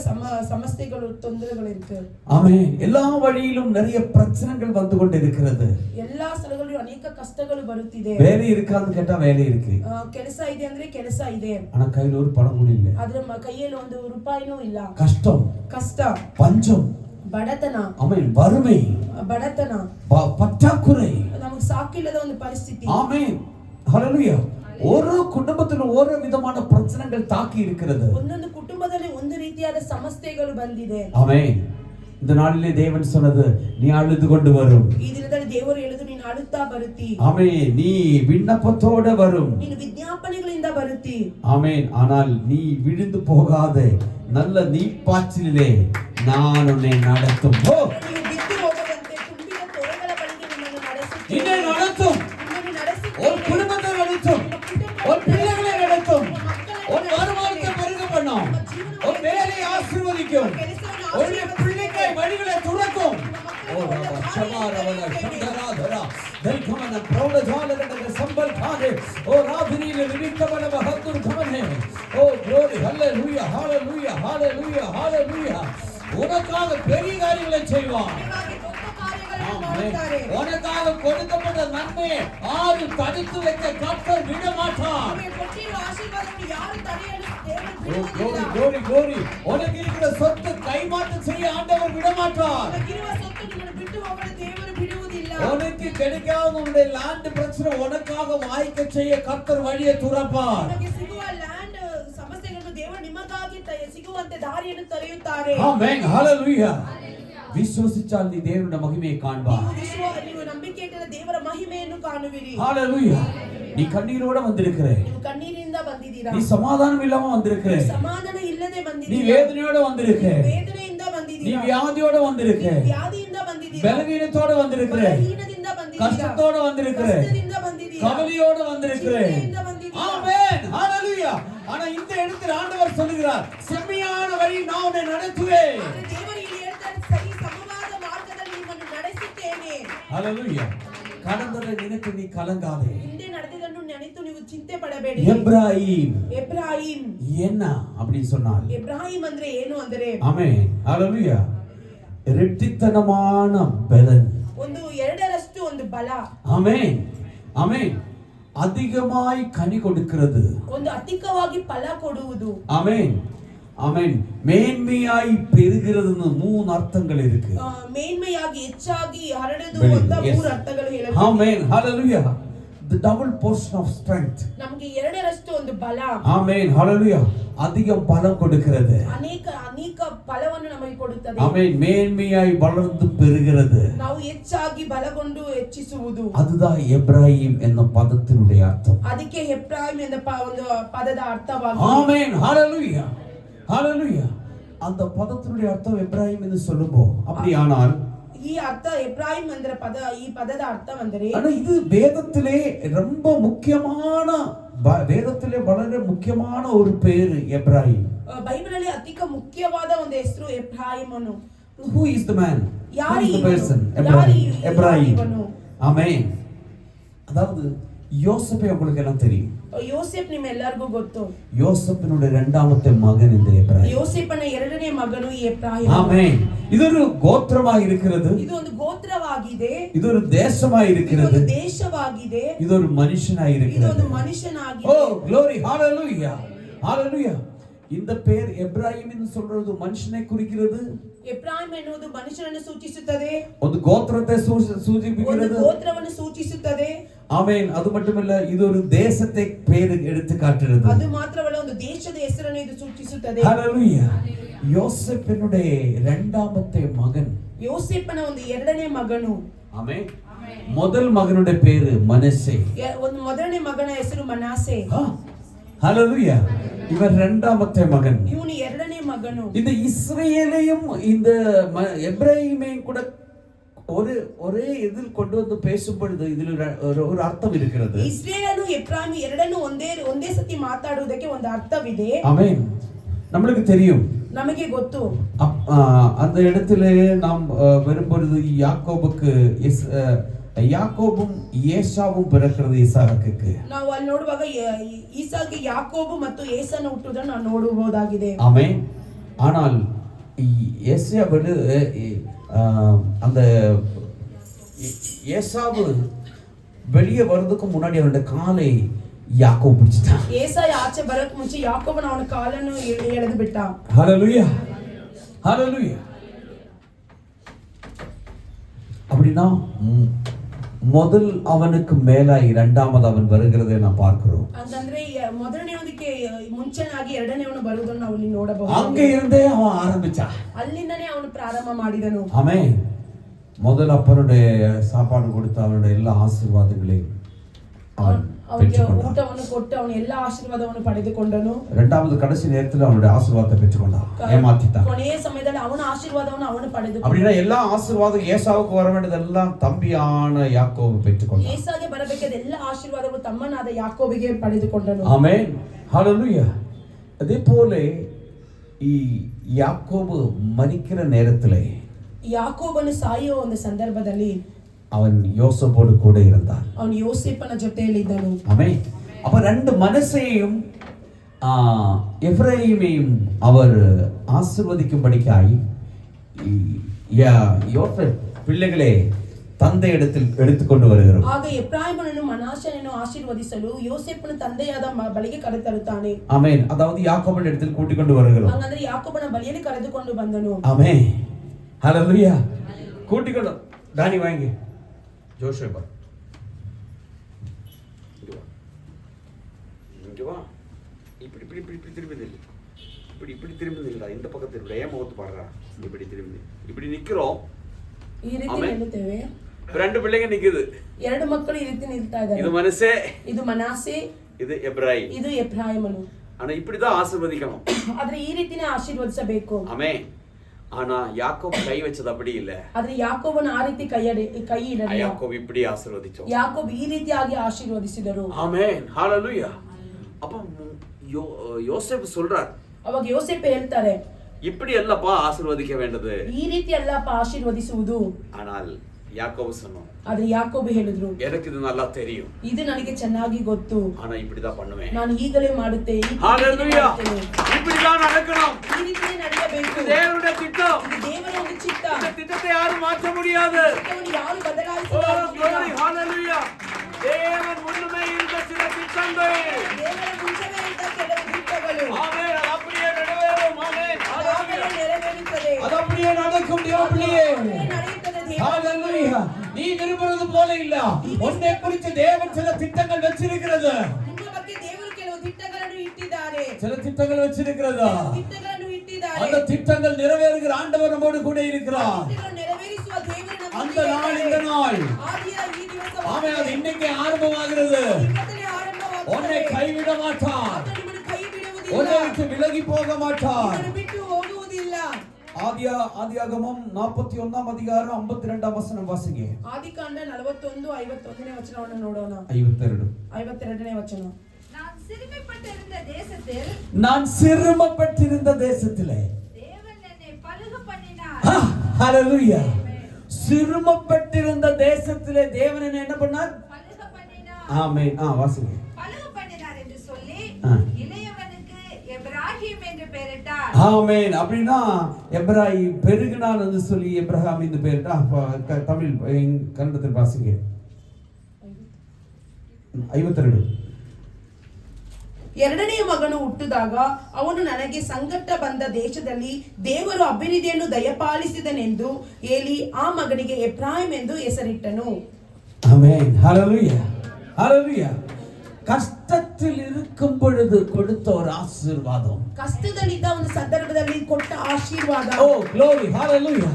ಸಮಸ್ಯೆಗಳು ತೊಂದರೆಗಳು ಇருக்கு. ஆமென். எல்லா வழியிலும் நிறைய பிரச்சனைகள் வந்து கொண்டு இருக்கிறது. எல்லா ಸ್ಥಳಗಳಲ್ಲೂ ಅನೇಕ ಕಷ್ಟಗಳು ಬರುತ್ತಿದೆ. வேலை இருக்கான்னு கேட்டா வேலை இருக்கு. ಕೆಲಸ ಇದೆ ಅಂದ್ರೆ ಕೆಲಸ ಇದೆ. ஆனா கையில ஒரு பணம் கூட இல்ல. ಆದ್ರೆ ಕೈಯಲ್ಲಿ ಒಂದು ರೂಪಾಯಿನೂ ಇಲ್ಲ. கஷ்டம், ಕಷ್ಟ, பஞ்சம், ಬಡತನ, ஆமென், வறுமை, ಬಡತನ, பற்றாக்குறை, ನಮಗೆ ಸಾಕಿಲ್ಲದ ಒಂದು ಪರಿಸ್ಥಿತಿ. ஆமென். ஹalleluya. ஒரு குடும்பத்தில் ஒரு விதமான பிரச்சனைகள் தாக்கி இருக்கிறது. ಒಂದೊಂದು ಕುಟುಂಬದಲ್ಲಿ ಒಂದು ರೀತಿಯಾದ ಸಮಸ್ಯೆಗಳು ಬಂದಿದೆ. ஆமென். இந்த நாளிலே தேவன் சொன்னது நீ அழுது கொண்டு வரும். ಈ ದಿನದಲ್ಲಿ ದೇವರು ಹೇಳಿದ್ರು ನೀನು ಅಳುತ್ತಾ ಬರುತ್ತಿ. ஆமென். நீ விண்ணப்பத்தோட வரும். ನೀನು ವಿಜ್ಞಾಪನೆಗಳಿಂದ ಬರುತ್ತಿ. ஆமென். ஆனால் நீ விழுந்து போகாதே நல்ல நீர்ப்பாய்ச்சலிலே நான் உன்னை நடத்தும். ஓ ನೀನು ಬಿದ್ದು ಹೋಗದಂತೆ ತುಂಬಿದ ತೊರೆಗಳ ಬಳಿಗೆ ನಿನ್ನನ್ನು ನಡೆಸುತ್ತೇನೆ. ನಿನ್ನೆ நடத்தும். ನಿನ್ನನ್ನು ನಡೆಸುತ್ತೇನೆ. ஒரு குடும்பத்தை நடத்தும். ஒரு பிள்ளைகளை நடத்தும். ஒரு வருமானத்தை பெருக பண்ணும். ஒரு வேலையை ஆசீர்வதிக்கும். ஒரு பிள்ளைக்கு வழிகளை துறக்கும். ஓ ரபா ஷமாரவல சந்தராதரா தல்கமன பிரௌಢஜாலகட சம்பல்காதே ஓ ராபினில வினித்தவன மகத்துர் கமனே ஓ glory hallelujah hallelujah hallelujah hallelujah உனக்காக பெரிய காரியங்களை செய்வான். உனக்காக கொடுக்கப்பட்ட நன்மை ஆறு தடுத்து வைக்க கர்த்தர் விட மாட்டார். glory glory உனக்கு இருக்கிற சொத்து கைமாற்றம் செய்ய ஆண்டவர் விட மாட்டார். உனக்கு கிடைக்காத உன்னுடைய லேண்ட் பிரச்சனை உனக்காக வாய்க்க செய்ய கர்த்தர் வழியை துறப்பார். ஆமென் ஹalleluya. ವಿಶ್ವಾಸಿಚಾಲ್ ನೀ ದೇವರ ಮಹಿಮೆಯನ್ನು ಕಾಣಬಾ. ನೀವು ನಂಬಿಕೆಯಿಂದ ದೇವರ ಮಹಿಮೆಯನ್ನು ಕಾಣುವಿರಿ. ஹalleluya. நீ கண்ணீரோட வந்திருக்கிறே. ನೀವು ಕಣ್ಣೀರಿಂದ ಬಂದಿದ್ದೀರಾ. நீ சமாதானம் இல்லாம வந்திருக்கிறே. ಸಮಾಧಾನ ಇಲ್ಲದೆ ಬಂದಿದ್ದೀರಾ. நீ வேதனையோட வந்திருக்கிறே. வேதனைಯಿಂದ ಬಂದಿದ್ದೀರಾ. நீ வியாதியோட வந்திருக்கிறே. வியாதிಯಿಂದ ಬಂದಿದ್ದೀರಾ. பலவீனத்தோட வந்திருக்கிறே. ಬಲಹೀನದಿಂದ ಬಂದಿದ್ದೀರಾ. கஷ்டத்தோட வந்திருக்கிறே. ಕಷ್ಟದಿಂದ ಬಂದಿದ್ದೀರಾ. கவலையோட வந்திருக்கிறே. ಚಿಂತೆಯಿಂದ ಬಂದಿದ್ದೀರಾ. ஆமென் ஹalleluya. ஆனா இந்த இடத்தில் ஆண்டவர் சொல்கிறார் செம்மையான வழி நான் உன்னை நடத்துவேன். ದೇವರು ಇಲ್ಲಿ ಹೇಳ್ತಾರೆ ಸರಿ ಸಮವಾದ ಮಾರ್ಗದಲ್ಲಿ ನಿಮ್ಮನ್ನು ನಡೆಸುತ್ತೇನೆ. ஹalleluya. கடந்ததை நினைத்து நீ கலங்காதே. ಹಿಂದೆ ನಡೆದದನ್ನು ನೆನೆತು ನೀವು ಚಿಂತೆ ಪಡಬೇಡಿ. எப்ராயிம் என்ன அப்படி சொன்னார். எப்ராயிம் ಅಂದ್ರೆ ಏನು ಅಂದರೆ ஆமென் ஹalleluya. ரெட்டித்தனமான பலன். ಒಂದು ಎರಡರಷ್ಟು ಒಂದು ಬಲ. ஆமென் ஆமென். அதிகமாய் கனி கொடுக்கிறது. ಒಂದು ಅಧಿಕವಾಗಿ ಫಲ ಕೊಡುವುದು. ஆமென் ஆமென். மேன்மையாய் பெருகிறதுன்னு மூணு அர்த்தங்கள் இருக்கு. ಮೇನ್ಮೆಯಾಗಿ ಹೆಚ್ಚಾಗಿ ಹರಡುವುದು ಅಂತ ಮೂರು ಅರ್ಥಗಳು ಹೇಳಬಹುದು. ஆமென் ஹalleluya. The double portion of strength. ನಮಗೆ ಎರಡರಷ್ಟು ಒಂದು ಬಲ. ஆமென் ஹalleluya. அதிகம் பலம் கொடுக்கிறது. ಅನೇಕ ಫಲವನ್ನು ನಮಗೆ ಕೊಡುತ್ತದೆ. ஆமென். மேன்மையாய் வளர்ந்து பெருகிறது. ನಾವು ಹೆಚ್ಚಾಗಿ ಬಲಗೊಂಡು ಹೆಚ್ಚಿಸುವುದು. அதுதான் எப்ராயிம் என்ற பதத்தினுடைய அர்த்தம். ಅದಕ್ಕೆ ಎಫ್ರಾಯಿಮ್ ಎಂಬ ಒಂದು ಪದದ ಅರ್ಥವಾಗಿದೆ. ஆமென் ஹalleluya ஹalleluya. அந்த பதத்தினுடைய அர்த்தம் எப்ராயிம் என்று சொல்லும்போ அப்படியானால் ಈ ಅರ್ಥ ಎಫ್ರಾಯಿಮ್ ಅಂದ್ರೆ ಈ ಪದದ ಅರ್ಥವೆಂದರೆ ஆனா இது வேதத்திலே ரொம்ப முக்கியமான வேதத்திலே വളരെ முக்கியமான ஒரு பேரு எப்ராயிம். ಬೈಬಲಲ್ಲಿ ಅತಿ ಮುಖ್ಯವಾದ ಒಂದು ಹೆಸರು ಎಫ್ರಾಯಿಮ್ ಅನ್ನು. Who is the man? ಯಾರು the person? எப்ராயிம். ஆமென். அதாவது யோசேப்பை உங்களுக்கு எல்லாம் தெரியும். ಯೋಸೇಫ್ ನಿಮ್ಮ ಎಲ್ಲರಿಗೂ ಗೊತ್ತು. யோசேப்பினுடைய இரண்டாமത്തെ மகன் இந்த எப்ராயிம். ಯೋಸೇಫನ ಎರಡನೇ ಮಗನು ಈ ಎಫ್ರಾಯಿಮ್. ஆமென். இது ஒரு கோத்திரமாக இருக்கிறது. ಇದು ಒಂದು ಗೋತ್ರವಾಗಿದೆ. இது ஒரு தேசமாக இருக்கிறது. ಇದು ಒಂದು ದೇಶವಾಗಿದೆ. இது ஒரு மனுஷனாக ಇದು இருக்கிறது. ಒಂದು ಮನುಷ್ಯನಾಗಿದೆ. ஓ glory hallelujah hallelujah. இந்த பேர் எப்ராயிம் என்று சொல்றது மனுஷனை குறிக்கிறது. ಎಫ್ರಾಯಿಮ್ ಎನ್ನುವುದು ಮನುಷ್ಯನನ್ನು ಸೂಚಿಸುತ್ತದೆ. ಒಂದು ಗೋತ್ರத்தை ಒಂದು ಸೂಚಿಸುತ್ತದೆ. ಗೋತ್ರವನ್ನು ಸೂಚಿಸುತ್ತದೆ. ஆமென். அது மட்டுமல்ல இது ஒரு தேசத்தை பேர் எடுத்து காட்டுகிறது. ಅದು ಮಾತ್ರವಲ್ಲ ಒಂದು ದೇಶದ ಹೆಸರನ್ನು ಇದು ಸೂಚಿಸುತ್ತದೆ. ஹalleluya. யோசேப்பினுடைய இரண்டாமത്തെ மகன். ಯೋಸೇಫನ ಒಂದು ಎರಡನೇ ಮಗನು. ஆமென். முதல் மகனுடைய பேரு மனசே. ಒಂದು ಮೊದಲನೇ ಮಗನ ಹೆಸರು ಮನಾಸೆ. ஹalleluya. இவர் இரண்டாமത്തെ மகன். ಇವನು ಎರಡನೇ ಮಗನು. இந்த இஸ்ரவேலையும் இந்த எப்ராயிமையும் கூட ஒரே இதில் கொண்டு வந்து பேசும் பொழுது இதில் ஒரு அர்த்தம் இருக்கிறது. இஸ்ரேலನು எப்ராயிம் ಎರಡನ್ನು ಒಂದೇ ಸತಿ ಮಾತಾಡುವುದಕ್ಕೆ ಒಂದು ಅರ್ಥವಿದೆ. ஆமென். நமக்கு தெரியும். ನಮಗೆ ಗೊತ್ತು. அந்த இடத்திலே நாம் வரும்பொழுது யாக்கோபும் ஏசாவும் பிறக்கிறது ஈசாக்குக்கு. ನಾವು ಅಲ್ಲಿ ನೋಡುವಾಗ ಈಸಾಗೆ ಯಾಕೋಬು ಮತ್ತು ಏಸನ ಹುಟ್ಟುವುದನ್ನು ನಾವು ನೋಡಬಹುದಾಗಿದೆ. ஆமென். ஆனால் ஏசா அந்த ஏசாவு வெளியே வர்றதுக்கு முன்னாடி அவருடைய காலை யாக்கோபு பிடிச்சிட்டான். ஏசா ஆச்சೆ ಬರಕ್ಕೆ ಮುಂಚೆ ಯಾಕೋಬನ ಅವನ ಕಾಲನ್ನು ಎಳೆದು ಬಿಟ್ಟ. ஹalleluya ஹalleluya. அப்படினா முதல் அவனுக்கு மேலாய் இரண்டாவது அவன் வருகிறதை நாம் பார்க்கிறோம். ಅಂದ್ರೆ ಮೊದಲನೆಯವನಿಗೆ ಮುಂಚೆನಾಗಿ ಎರಡನೇವನು ಬರುವುದನ್ನು ಅವನು ನೋಡಬಹುದು. அங்க இருந்தே அவன் ஆரம்பிச்சான். ಅಲ್ಲಿಂದನೇ ಅವನು ಪ್ರಾರಂಭ ಮಾಡಿದನು. ஆமென். முதல் அப்பனுடைய சாப்பாடு கொடுத்து அவனுடைய எல்லா ஆசீர்வாதங்களையும் அவன் ಅವನಿಗೆ ಊಟವನ್ನು ಕೊಟ್ಟು ಅವನು ಎಲ್ಲ ಆಶೀರ್ವಾದವನ್ನು ಪಡೆದುಕೊಂಡನು. இரண்டாவது கடைசி நேரத்துல அவனுடைய ஆசீர்வாதத்தை பெற்றுக்கொண்டான். ஏமாத்திட்டான். ಕೊನೆಯ ಸಮಯದಲ್ಲಿ ಅವನ ಆಶೀರ್ವಾದವನ್ನು ಅವನು ಪಡೆದುಕೊಂಡನು. அப்படினா எல்லா ஆசீர்வாதம் ஏசாவுக்கு வர வேண்டியதெல்லாம் தம்பியான யாக்கோபு பெற்றுக்கொண்டான். ஏசாಗೆ ಬರಬೇಕಾದ ಎಲ್ಲ ಆಶೀರ್ವಾದಗಳು ತಮ್ಮನಾದ ಯಾಕೋಬಿಗೆ ಪಡೆದುಕೊಂಡನು. ஆமென். ஹalleluya. அதே போல ಈ யாக்கோபு மரிக்கிற நேரத்திலே ಯಾಕೋಬನು ಸಾಯುವ ಒಂದು ಸಂದರ್ಭದಲ್ಲಿ அவன் யோசேப்போடு கூட இருந்தான். ಅವನು ಯೋಸೇಫನ ಜೊತೆಯಲ್ಲಿ ಇದ್ದನು. ஆமென். அப்ப ரெண்டு மனசையும் எப்ராயிமையும் அவர் ஆசீர்வதிக்கும்படிக்காய் யோசேப் பிள்ளைகளே ತಂದೆ எடுத்துக்கொண்டு வருகிறார். ಆಗ ಎಫ್ರಾಯೀಮನನ್ನು ಮನಾಸೆಯನ್ನು ಆಶೀರ್ವದಿಸಲು ಯೋಸೇಫನ ತಂದೆಯಾದ ಬಳಿಗೆ ಕರೆತರುತ್ತಾನೆ. ಆಮೆನ್. அதாவது யாக்கோபன் இடத்தில் கூட்டிக் கொண்டு வருகிறார். ಹಾಗಂದ್ರೆ ಯಾಕೋಬನ ಬಳಿಯಲ್ಲಿ ಕರೆದುಕೊಂಡು ಬಂದನು. ಆಮೆನ್. ஹalleluya. கூட்டிக்கொண்டு டானி வாங்கி ஜோஷேப்பா இங்க வா இப்படி இப்படி இப்படி இப்படி திரும்பி நில்லு. இப்படி இப்படி திரும்பி நில்லுடா. இந்த பக்கத்துல இருடா. ஏன் முகத்து பாடுறா. இப்படி திரும்பி இப்படி நிக்கிறோம். ಈ ರೀತಿ ನಿಲ್ಲುತ್ತೇವೆ. ரெண்டு பிள்ளைங்க நிக்குது. ಎರಡು ಮಕ್ಕಳು ಈ ರೀತಿ ನಿಲ್ತಾ ಇದ್ದಾರೆ. இது மனசே, ಇದು ಮನಾಸೆ, இது எப்ராயிம். ಇದು ಎಫ್ರಾಯೀಮನು. ஆனா இப்படிதான் ஆசீர்வதிக்கணும். ಆದ್ರೆ ಈ ರೀತಿನೇ ಆಶೀರ್ವದಿಸಬೇಕು. ஆமென். ஆனா யாக்கோபு கை வச்சது அப்படி இல்ல. ಆದ್ರೆ ಯಾಕೋಬನ ಆ ರೀತಿ ಕೈ ಇಡಲಿಲ್ಲ. யாக்கோபு இப்படி ஆசீர்வதிச்சோம். ಯಾಕೋಬ್ ಈ ರೀತಿಯಾಗಿ ಆಶೀರ್ವದಿಸಿದರು. ஆமென். ஹalleluya. அப்ப யோசேப்பு சொல்றார். ಅವಾಗ ಯೋಸೇಫ ಹೇಳ್ತಾರೆ, இப்படி அல்லப்பா ஆசீர்வதிக்க வேண்டியது. ಈ ರೀತಿ ಅಲ್ಲಪ್ಪ ಆಶೀರ್ವದಿಸುವುದು. ஆனால் யாக்கோபு சொன்னான், ಆದ್ರೆ ಯಾಕೋಬು ಹೇಳಿದ್ರು, எனக்கு இது நல்லா தெரியும். ಇದು ನನಗೆ ಚೆನ್ನಾಗಿ ಗೊತ್ತು. ஆனா இப்படிதான் பண்ணுவேன். ನಾನು ಈಗಲೇ ಮಾಡುತ್ತೇನೆ. ஹalleluya. இப்படிதான் நடக்கணும். ಈ ರೀತಿಯೇ ನಡೆಯಬೇಕು. தேவனுடைய திட்டம். ಇದು ದೇವರ ಒಂದು ಚಿತ್ತ. இந்த திட்டத்தை யாரும் மாற்ற முடியாது. ಚಿತ್ತವನ್ನು ಯಾರು ஓ ಬದಲಾಯಿಸಲಾಗುವುದಿಲ್ಲ. glory hallelujah. தேவன் முன்னமே இருந்த சில திட்டங்கள் ದೇವರ ಮುಂಚೆನೇ ಇದ್ದ ಕೆಲವು திட்டಗಳು ஆமென். அது அப்படியே நிறைவேறும். ஆமென். ಹಾಗೆಯೇ ನೆರವೇರುತ್ತದೆ. அது அப்படியே நடக்கும் தேவப்பிள்ளையே. ನಡೆಯುತ್ತದೆ ದೇವ. ஹalleluya. நீ விரும்புறது போல இல்ல. உன்னை குறித்து தேவன் சில திட்டங்கள் வச்சிருக்கிறது. ನಿಮ್ಮ ಬಗ್ಗೆ ದೇವರು ಕೆಲವು திட்டಗಳನ್ನು ಇಟ್ಟಿದ್ದಾರೆ. சில திட்டங்கள் வச்சிருக்கிறது. திட்டಗಳನ್ನು ಇಟ್ಟಿದ್ದಾರೆ. அந்த திட்டங்கள் நிறைவேறுகிற ஆண்டவர் நம்மோடு கூட இருக்கிறார். திட்டಗಳನ್ನು ನೆರವೇರಿಸುವ ದೇವರು ನಮ್ಮ அந்த நாள் இந்த நாள். ಆದಿಯ ಈ ದಿವಸ ஆமென். அது இன்னைக்கு ஆரம்பமாகிறது. ಇವತ್ತೇ ಆರಂಭವಾಗುತ್ತದೆ. உன்னை கைவிட மாட்டார். ಆತನು ನಿಮ್ಮನ್ನು ಕೈ ಬಿಡುವುದಿಲ್ಲ. உன்னை விட்டு விலகி போக மாட்டார். ನಿಮ್ಮನ್ನು ಬಿಟ್ಟು ಹೋಗುವುದಿಲ್ಲ. ஆதியாகமம் 41ஆம் அதிகாரம் 52ஆம் வசனம் வாசிங்க. ಆದಿಕಾಂಡ 41 51ನೇ ವಚನವನ್ನು ನೋಡೋಣ. 52ನೇ ವಚನ. நான் சிறுமப்பட்டிருந்த தேசத்திலே தேவன் என்னை பலுக பண்ணினார். ஹalleluya. சிறுமப்பட்டிருந்த தேசத்திலே தேவன் என்ன பண்ணார்? பலுக பண்ணினார். ஆமென். வாசிங்க. பலுக பண்ணினார் என்று சொல்லி இளையவனுக்கு எப்ராஹிம் என்று பெயரிட்டார். ஆமென். அப்படினா எப்ராஹிம் பெருகினான் என்று சொல்லி எப்ராஹிம் என்று பெயரிட்டா. தமிழ் கன்னடத்தில் வாசிங்க. 52. ಎರಡನೆಯ ಮಗನು ಹುಟ್ಟಿದಾಗ ಅವನು ನನಗೆ ಸಂಕಟ ಬಂದ ದೇಶದಲ್ಲಿ ದೇವರು ಅಭಿವೃದ್ಧಿಯನ್ನು ದಯಪಾಲಿಸಿದನೆಂದು ಹೇಳಿ ಆ ಮಗನಿಗೆ ಎಫ್ರಾಯಿಮ್ ಎಂದು ಹೆಸರಿಟ್ಟನು. ஆமென். ஹalleluya. ஹalleluya. கஷ்டத்தில் இருக்கும் பொழுது கொடுத்த ஒரு ஆசீர்வாதம். ಕಷ್ಟದಲ್ಲಿದ್ದ ಒಂದು ಸಂದರ್ಭದಲ್ಲಿ ಕೊಟ್ಟ ಆಶೀರ್ವಾದ. ஓ glory hallelujah.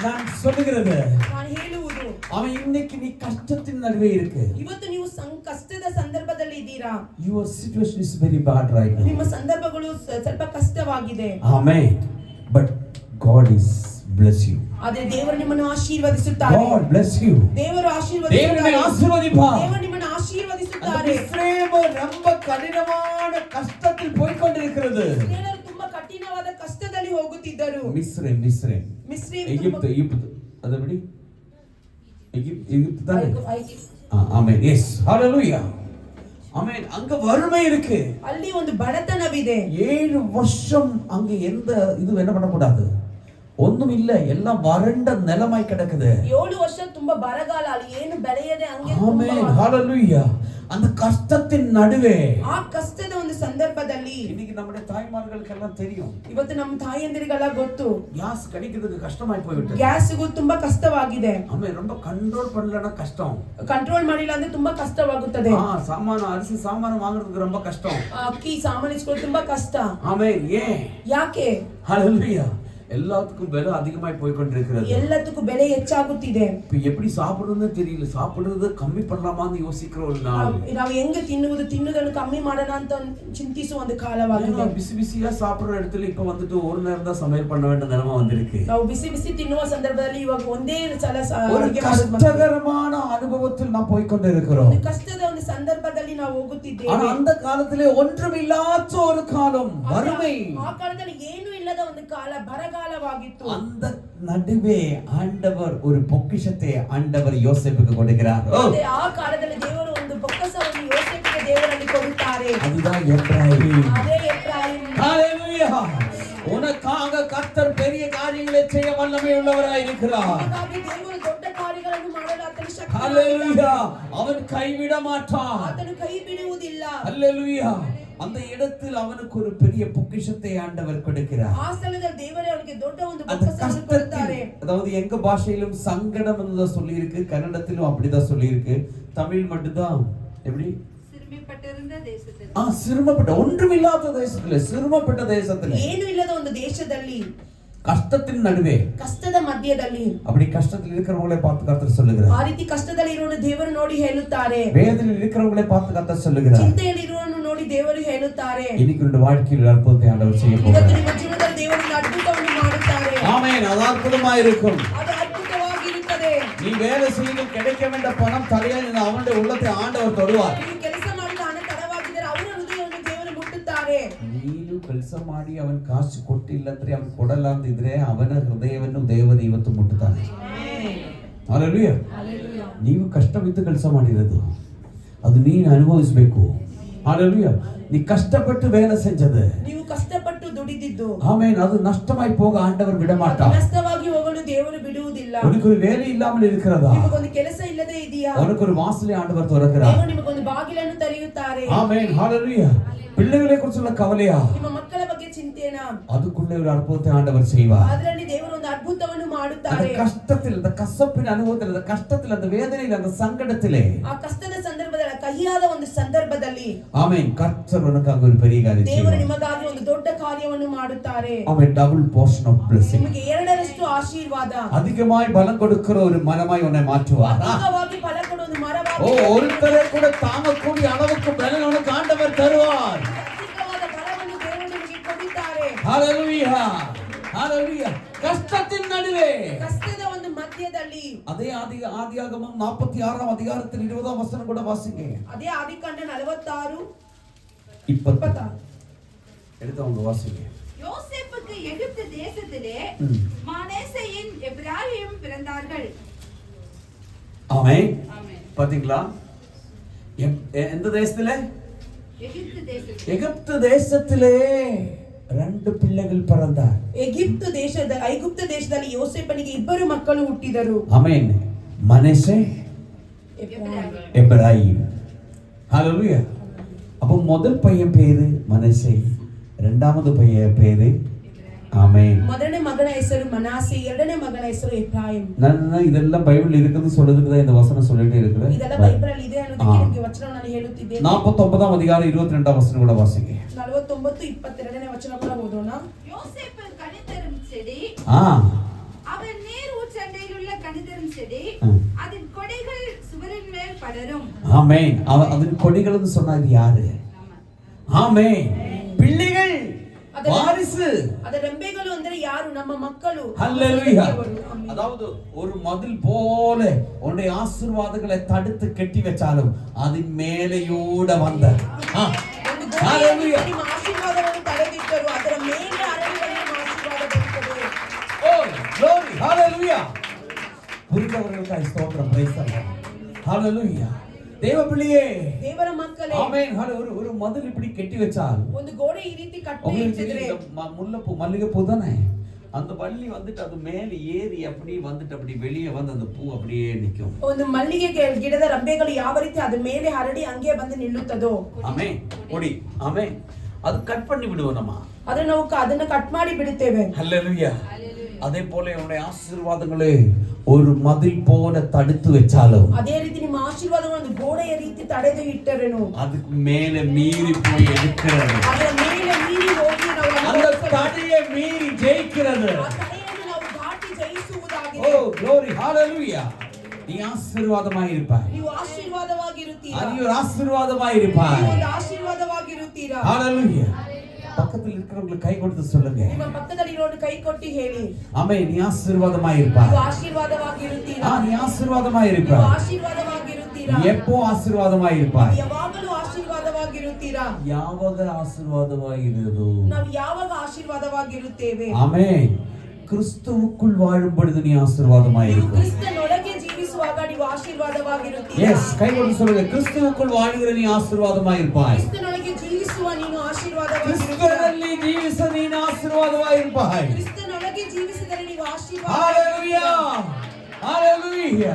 நான் சொல்லுகிறது, ನಾನು ಹೇಳುವುದು, அவன் இன்னைக்கு நீ கஷ்டத்தின் நடுவே இருக்கு. ಇವತ್ತು ನೀವು ಕಷ್ಟದ ಸಂದರ್ಭದಲ್ಲಿ ಇದ್ದೀರಾ. Your situation is very bad right now. ನಿಮ್ಮ ಸಂದರ್ಭಗಳು ಸ್ವಲ್ಪ ಕಷ್ಟವಾಗಿದೆ. Amen. But God is bless you. ಆದರೆ ದೇವರು ನಿಮ್ಮನ್ನು ಆಶೀರ್ವದಿಸುತ್ತಾರೆ. God bless you. ದೇವರು ಆಶೀರ್ವದಿಸುತ್ತಾರೆ. தேவனை ஆசீர்வதிப்பார். ದೇವರು ನಿಮ್ಮನ್ನು ಆಶೀರ್ವದಿಸುತ್ತಾರೆ. இஸ்ரவேல் ரொம்ப கடினமான கஷ்டத்தில் போய் கொண்டிருக்கிறது. ಇಸ್ರಾಯೇಲರು ತುಂಬಾ ಕಠಿಣವಾದ ಕಷ್ಟದಲ್ಲಿ ಹೋಗುತ್ತಿದ್ದರು. மிஸ்ரேம் எகிப்து அது எப்படி? எகிப்து தானே? ஆமென். எஸ் ஹalleluya. ஆமென். அங்க வறுமை இருக்கு. ಅಲ್ಲಿ ಒಂದು ಬಡತನವಿದೆ. 7 வருஷம் அங்க எந்த இது என்ன பண்ண கூடாது? ஒண்ணும் இல்ல, எல்லாம் வறண்ட நிலமாய் கிடக்குது. 7 வருஷம் ತುಂಬಾ ಬರಗಾಲ, ಅಲ್ಲಿ ಏನು ಬೆಳೆಯದೆ ಹಂಗೆ. ஆமென், ஹalleluya. அந்த கஷ்டத்தின் நடுவே, ಆ ಕಷ್ಟದ ಒಂದು ಸಂದರ್ಭದಲ್ಲಿ, இன்னைக்கு நம்முடைய தாய்மார்களுக்கெல்லாம் தெரியும், ಇವತ್ತು ನಮ್ಮ ತಾಯಂದಿರಿಗೆಲ್ಲ ಗೊತ್ತು, ಗ್ಯಾಸ್ கிடைக்கிறதுக்கு கஷ்டமாய் போய்விட்டது. ಗ್ಯಾಸ್ಗೂ ತುಂಬಾ ಕಷ್ಟವಾಗಿದೆ. ஆமென், ரொம்ப ಕಂಟ್ರೋಲ್ பண்ணலனா கஷ்டம். ಕಂಟ್ರೋಲ್ ಮಾಡಿಲ್ಲ ಅಂದ್ರೆ ತುಂಬಾ ಕಷ್ಟವಾಗುತ್ತದೆ. சாமான், அரிசி சாமான் வாங்குறதுக்கு ரொம்ப கஷ்டம். ಅಕ್ಕಿ ಸಾಮಾನು ಇಸ್ಕೊಳ್ಳೋದು ತುಂಬಾ ಕಷ್ಟ. ஆமென், ஏன்? ಯಾಕೆ? ஹalleluya. எல்லாத்துக்கும் விலை அதிகமாய் போய் கொண்டிருக்கிறது. ಎಲ್ಲದಕ್ಕೂ ಬೆಲೆ ಹೆಚ್ಚಾಗುತ್ತಿದೆ. இப்போ எப்படி சாப்பிடுறதுன்னு தெரியல. சாப்பிடுறது கம்மி பண்ணலாமான்னு யோசிக்கிற ஒரு நாள். ನಾವು ಹೆಂಗೆ ತಿನ್ನುವುದನ್ನು ಕಮ್ಮಿ ಮಾಡೋಣ ಅಂತ ಚಿಂತಿಸುವ ಒಂದು ಕಾಲವಾಗಿದೆ. ಬಿಸಿ ಬಿಸಿயா சாப்பிடுற இடத்துல இப்ப வந்துட்டு ஒரு நேரம் தான் சமையல் பண்ண வேண்டிய நிலைமை வந்திருக்கு. ನಾವು ಬಿಸಿ ಬಿಸಿ ತಿನ್ನುವ ಸಂದರ್ಭದಲ್ಲಿ ಇವಾಗ ಒಂದೇ ಸಲ ಅಡುಗೆ ಕಷ್ಟಕರமான ಅನುಭವத்தில் ನಾವು போய் கொண்டிருக்கிறோம். ಒಂದು ಕಷ್ಟದ ಒಂದು ಸಂದರ್ಭದಲ್ಲಿ ನಾವು ಹೋಗುತ್ತಿದ್ದೇವೆ. ஆனா அந்த காலத்திலே ஒன்றுமில்லாத ஒரு காலம், வறுமை. ಆ ಕಾಲದಲ್ಲಿ ಏನು ಇಲ್ಲದ ಒಂದು ಕಾಲ, ಬರಗಾಲವಾಗಿತ್ತು. அந்த நடுவே ஆண்டவர் ஒரு பொக்கிஷத்தை ஆண்டவர் யோசேப்புக்கு கொடுக்கிறார். ಆ ಕಾಲದಲ್ಲಿ ದೇವರು ಒಂದು ಬೊಕ್ಕಸವನ್ನು ಯೋಸೇಫಿಗೆ ದೇವರಲ್ಲಿ ಕೊಡುತ್ತಾರೆ. அதுதான் எப்ராயிம். ಅದೇ ಎಫ್ರಾಯೀಮ್. ஹalleluya. உனக்காக கர்த்தர் பெரிய காரியங்களை செய்ய வல்லமை உள்ளவராய் இருக்கிறார். ಹಾಗಾಗಿ ದೇವರು ದೊಡ್ಡ ಕಾರ್ಯಗಳನ್ನು ಮಾಡಲು ಆತನು ಶಕ್ತನಾಗಿದ್ದಾನೆ. ஹalleluya. அவன் கைவிட மாட்டான். ಆತನು ಕೈ ಬಿಡುವುದಿಲ್ಲ. ஹalleluya. அந்த இடத்தில் அவனுக்கு ஒரு பெரிய பொக்கிஷத்தை ஆண்டவர் கொடுக்கிறார். ಆ ಸ್ಥಳದಲ್ಲಿ ದೇವರೇ ಅವನಿಗೆ ದೊಡ್ಡ ಒಂದು ಬೊಕ್ಕಸವನ್ನು ಕೊಡುತ್ತಾರೆ. அதாவது எங்க பாஷையிலும் சங்கடம் என்றுதான் சொல்லி இருக்கு, கன்னடத்திலும் அப்படிதான் சொல்லி இருக்கு. தமிழ் மட்டும்தான் எப்படி? சிறுமைப்பட்டிருந்த தேசத்தில். சிறுமப்பட்ட, ஒன்றுமில்லாத தேசத்துல, சிறுமப்பட்ட தேசத்துல, ಏನು ಇಲ್ಲದ ಒಂದು ದೇಶದಲ್ಲಿ, கஷ்டத்தின் நடுவே, ಕಷ್ಟದ ಮಧ್ಯದಲ್ಲಿ, அப்படி கஷ்டத்தில் இருக்கிறவங்களை பார்த்து கர்த்தர் சொல்லுகிறார். ಆ ರೀತಿ ಕಷ್ಟದಲ್ಲಿ ಇರುವನು ದೇವರು ನೋಡಿ ಹೇಳುತ್ತಾರೆ. வேதனையில் இருக்கிறவங்களை பார்த்து கர்த்தர் சொல்லுகிறார். ಚಿಂತೆಯಲ್ಲಿ ಇರುವನು ನೋಡಿ ದೇವರು ಹೇಳುತ್ತಾರೆ. இன்னைக்கு உங்க வாழ்க்கையில் அற்புதத்தை ஆண்டவர் செய்ய போகிறார். ಇವತ್ತು ನಿಮ್ಮ ಜೀವನದಲ್ಲಿ ದೇವರು ಅದ್ಭುತವನ್ನು ಮಾಡುತ್ತಾರೆ. ஆமென், அது அற்புதமாய் இருக்கும். ಅದು ಅದ್ಭುತವಾಗಿರುತ್ತದೆ. நீ வேலை செய்து கிடைக்க வேண்டிய பணம் தடையாக அவனுடைய உள்ளத்தை ஆண்டவர் தொடுவார். ನೀವು ಕೆಲಸ ಮಾಡಿದ ಹಣ ತಡವಾಗಿದ್ದರೆ ಅವನ ಹೃದಯವನ್ನು ದೇವರು ಮುಟ್ಟುತ್ತಾರೆ. ನೀನು ಕೆಲಸ ಮಾಡಿ ಅವನ ಕಾಸು ಕೊಟ್ಟಿಲ್ಲಂದ್ರೆ, ಅವನು ಕೊಡಲ್ಲ ಅಂದಿದ್ರೆ ಅವನ ಹೃದಯವನ್ನು ದೇವರು ಇವತ್ತು ಮುಟ್ಟುತ್ತಾನೆ. ಹಲ್ಲೆಲೂಯಾ. ನೀವು ಕಷ್ಟವಿದ್ದು ಕೆಲಸ ಮಾಡಿರೋದು ಅದು ನೀನು ಅನುಭವಿಸಬೇಕು. ஹalleluya. நீ கஷ்டப்பட்டு வேலை செஞ்சது, ನೀವು ಕಷ್ಟಪಟ್ಟು ದುಡಿದಿದ್ದು, ஆமென், அது நஷ்டமாய் போக ஆண்டவர் விட மாட்டார். ನಷ್ಟವಾಗಿ ಹೋಗಲು ದೇವರು ಬಿಡುವುದಿಲ್ಲ. உனக்கு ஒரு வேலை இல்லாமல் இருக்கிறதா? ನಿಮಗೊಂದು ಕೆಲಸ ಇಲ್ಲದೆ ಇದೆಯಾ? உனக்கு ஒரு வாசலை ஆண்டவர் திறக்கிறார். ದೇವರು ನಿಮಗೊಂದು ಬಾಗಿಲನ್ನು ತೆರೆಯುತ್ತಾರೆ. ஆமென், ஹalleluya. பிள்ளைகளை குறிச்சுள்ள கவலையா? ನಿಮ್ಮ ಮಕ್ಕಳ ಬಗ್ಗೆ ಚಿಂತೆನಾ? அதுக்குள்ளே ஒரு அற்புதத்தை ஆண்டவர் செய்வார். ಅದರಲ್ಲಿ ದೇವರು ಒಂದು ಅದ್ಭುತವನ್ನು ಮಾಡುತ್ತಾರೆ. அந்த கஷ்டத்தில், அந்த கசப்பின் அனுபவத்தில், அந்த கஷ்டத்தில், அந்த வேதனையில், அந்த சங்கடத்திலே, ಆ ಕಷ್ಟದ ಸಂದರ್ಭದಲ್ಲಿ, ಕಹಿಯಾದ ಒಂದು ಸಂದರ್ಭದಲ್ಲಿ, ஆமென், கர்த்தர் உனக்காக ஒரு பெரிய காரியம் ದೇವರು செய்வார். ನಿಮಗಾಗಿ ಒಂದು ದೊಡ್ಡ ಕಾರ್ಯವನ್ನು ಮಾಡುತ್ತಾರೆ. ஆமென், டபுள் போர்ஷன் ஆஃப் blessing. ನಿಮಗೆ 2ರಷ್ಟು ಆಶೀರ್ವಾದ, அதிகமாய் பலம் கொடுக்கிற ஒரு மரமாய் உன்னை மாற்றுவார். ಅಧಿಕವಾಗಿ ಫಲ ಕೊಡುವ ಒಂದು ಮರವಾಗಿ, ஒருத்தரை கூட தாங்கக்கூடிய அளவுக்கு பலன் உனக்கு ஆண்டவர் தருவார். ಅಧಿಕವಾದ ಫಲವನ್ನು ದೇವರು ನಿಮಗೆ ಕೊಡುತ್ತಾರೆ. ஹalleluya, ஹalleluya. கஷ்டத்தின் நடுவே, ಕಷ್ಟದ ಒಂದು ಮಧ್ಯದಲ್ಲಿ, அதே ஆதியாகமம் 46ஆம் அதிகாரத்தில் 20ஆம் வசனம் கூட வாசிங்க. ಅದೇ ಆದಿಕಾಂಡ 46 26 எடுத்தவங்க வாசிங்க. யோசேப்புக்கு எகிப்து தேசத்திலே மனாசேயின் எப்ராயிம் பிறந்தார்கள். ஆமென். ஆமென். பாத்தீங்களா? எந்த தேசத்திலே? எகிப்து தேசத்தில். எகிப்து தேசத்திலே 2 பிள்ளைகள் பிறந்தார். ಐಗುಪ್ತ ದೇಶದಲ್ಲಿ ಯೋಸೇಫನಿಗೆ 2 ಮಕ್ಕಳು ಹುಟ್ಟಿದರು. ஆமென். மனாசே, எப்ராயிம். ஹalleluya. அப்ப முதல் பையன் பேரு மனாசே, இரண்டாவது பையன் பேரு ஆமென். ಮೊದಲನೇ மகನ ಹೆಸರು ಮನಾಸೆ, ಎರಡನೇ ಮಗನ ಹೆಸರು ಎಫ್ರಾಯಿಮ್. நான் இதெல்லாம் பைபிள் இருக்குன்னு சொல்றதுக்கு தான் இந்த வசனம் சொல்லிட்டே இருக்கிறேன். ಇದೆಲ್ಲ ಬೈಬಲ್ ಅಲ್ಲಿ ಇದೆ ಅನ್ನೋದಕ್ಕೆ ನಿಮಗೆ ವಚನ ನಾನು ಹೇಳುತ್ತಿದ್ದೇನೆ. 49ஆம் அதிகாரம் 22ஆம் வசனம் கூட வாசிங்க. 49 22ನೇ ವಚನ ಕೂಡ ಓದೋಣ. யோசேப்பு கனிதரும் செடி, அவன் நீர் ஊற்றண்டையில் உள்ள கனிதரும் செடி, அதன் கொடிகள் சுவரின் மேல் படரும். ஆமென். அதன் கொடிகள்னு சொன்னா இது யாரு? ஆமென், பிள்ளைகள், வாரிசு. ಅದ ರೆಂಬೆಗಳು ಅಂದ್ರೆ ಯಾರು? ನಮ್ಮ ಮಕ್ಕಳು. ஹல்லேலூயா. அதாவது ஒரு மதில் போல உன்னுடைய ஆசீர்வாதங்களை தடுத்து கட்டி வச்சாலும் அதன் மேலேயோட வந்த ஹல்லேலூயா. ನಿಮ್ಮ ಆಶೀರ್ವಾದವನ್ನು ತಡೆದಿದ್ದರು, ಅದರ ಮೇಲೆ ಅರಳಿದರೆ ನಿಮ್ಮ ಆಶೀರ್ವಾದ ಬರುತ್ತದೆ. ಓ ಗ್ಲೋರಿ, ஹல்லேலூயா. புரிந்தவர்களுக்காய் ஸ்தோத்திரம், பிரைஸ் தி லார்ட். ஹல்லேலூயா. தேவ பிள்ளையே, ದೇವರ ಮಕ್ಕಳೇ, ஆமென். ஒரு மதில் இப்படி கட்டி வச்சால், ಒಂದು ಗೋಡೆ ಈ ರೀತಿ ಕಟ್ಟಿ ಇಟ್ಟಿದ್ರೆ, முல்லைப்பூ மல்லிகைப்பூ தானே, அந்த வள்ளி வந்துட்டு அது மேல ஏறி அப்படியே வந்துட்டு அப்படி வெளியே வந்து அந்த பூ அப்படியே நிக்கும். ಒಂದು ಮಲ್ಲಿಗೆ ಗಿಡದ ರೆಂಬೆಗಳು ಯಾವ ರೀತಿ ಅದ ಮೇಲೆ ಹರಡಿ ಹಂಗೆ ಬಂದು ನಿಲ್ಲುತ್ತದೋ. ಆಮೆನ್. ಕೊಡಿ. ಆಮೆನ್. ಅದು ಕಟ್ பண்ணி விடுவோம் நம்ம. ಅದನ್ನ ಕಟ್ ಮಾಡಿ ಬಿಡುತ್ತೇವೆ. ஹல்லேலூயா. அதே போல உன்னுடைய ஆசீர்வாதங்களை ஒரு மதில் போல தடுத்து வச்சாலும் ಅದೇ ರೀತಿ ನಿಮ್ಮ ಆಶೀರ್ವಾದಗಳನ್ನು ಒಂದು ಗೋಡೆಯ ರೀತಿ ತಡೆದು ಇಟ್ಟರೆನು அதுக்கு மேல மீறி போய் எடுக்கிறது. ಅದರ ಮೇಲೆ ಮೀರಿ ಹೋಗಿ ನಾವು அந்த தடையை மீறி ஜெயிக்கிறது. ಆ ತಡೆಯನ್ನು ನಾವು ದಾಟಿ ಜಯಿಸುವುದಾಗಿದೆ. ஓ glory hallelujah. நீ ஆசீர்வாதமாய் இருப்பாய். ನೀವು ಆಶೀರ್ವಾದವಾಗಿರುತ್ತೀರಾ. நீ ஒரு ஆசீர்வாதமாய் இருப்பாய். ನೀವು ಒಂದು ಆಶೀರ್ವಾದವಾಗಿರುತ್ತೀರಾ. hallelujah. பக்கத்துல இருக்கிறவங்களுக்கு கை கொடுத்து சொல்லுங்க. ನಿಮ್ಮ ಪಕ್ಕದಲ್ಲಿ ಇರೋರು ಕೈ ಕೊಟ್ಟು ಹೇಳಿ. ஆமென். நீ ஆசீர்வாதமாய் இருப்பாய். ನೀವು ಆಶೀರ್ವಾದವಾಗಿರುತ್ತೀರಾ. நீ ஆசீர்வாதமாய் இருப்பாய். ನೀವು ಆಶೀರ್ವಾದವಾಗಿರುತ್ತೀರಾ. எப்போ ஆசீர்வாதமாய் இருப்பாய். ಯಾವಾಗಲೂ ಆಶೀರ್ವಾದವಾಗಿರುತ್ತೀರಾ. ಯಾವಾಗ ஆசீர்வாதமாயிருந்தோ ನಾವು ಯಾವಾಗ ಆಶೀರ್ವಾದವಾಗಿರುತ್ತೇವೆ. ஆமென். கிறிஸ்துவுக்குள் வாழும் பொழுது நீ ஆசீர்வாதமாய் இருப்பாய். ಕ್ರಿಸ್ತನೊಳಗೆ ಜೀವಿಸುವಾಗ ನೀವು ಆಶೀರ್ವಾದವಾಗಿರುತ್ತೀರಾ. எஸ் கை கொடுத்து சொல்லுங்க. கிறிஸ்துவுக்குள் வாழ்கிற நீ ஆசீர்வாதமாய் இருப்பாய். ಕ್ರಿಸ್ತನೊಳಗೆ ಜೀವಿಸುವ ನೀನು ಆಶೀರ್ವಾದವಾಗಿರುತ್ತೀರಾ. கிறிஸ்துவிನಲ್ಲಿ ಜೀವಿಸ ನೀನು ಆಶೀರ್ವಾದವಾய் இருப்பாய். ಕ್ರಿಸ್ತನೊಳಗೆ ಜೀವಿಸಿದರೆ ನೀವು ಆಶೀರ್ವಾದ. ஹalleluya. ஹalleluya.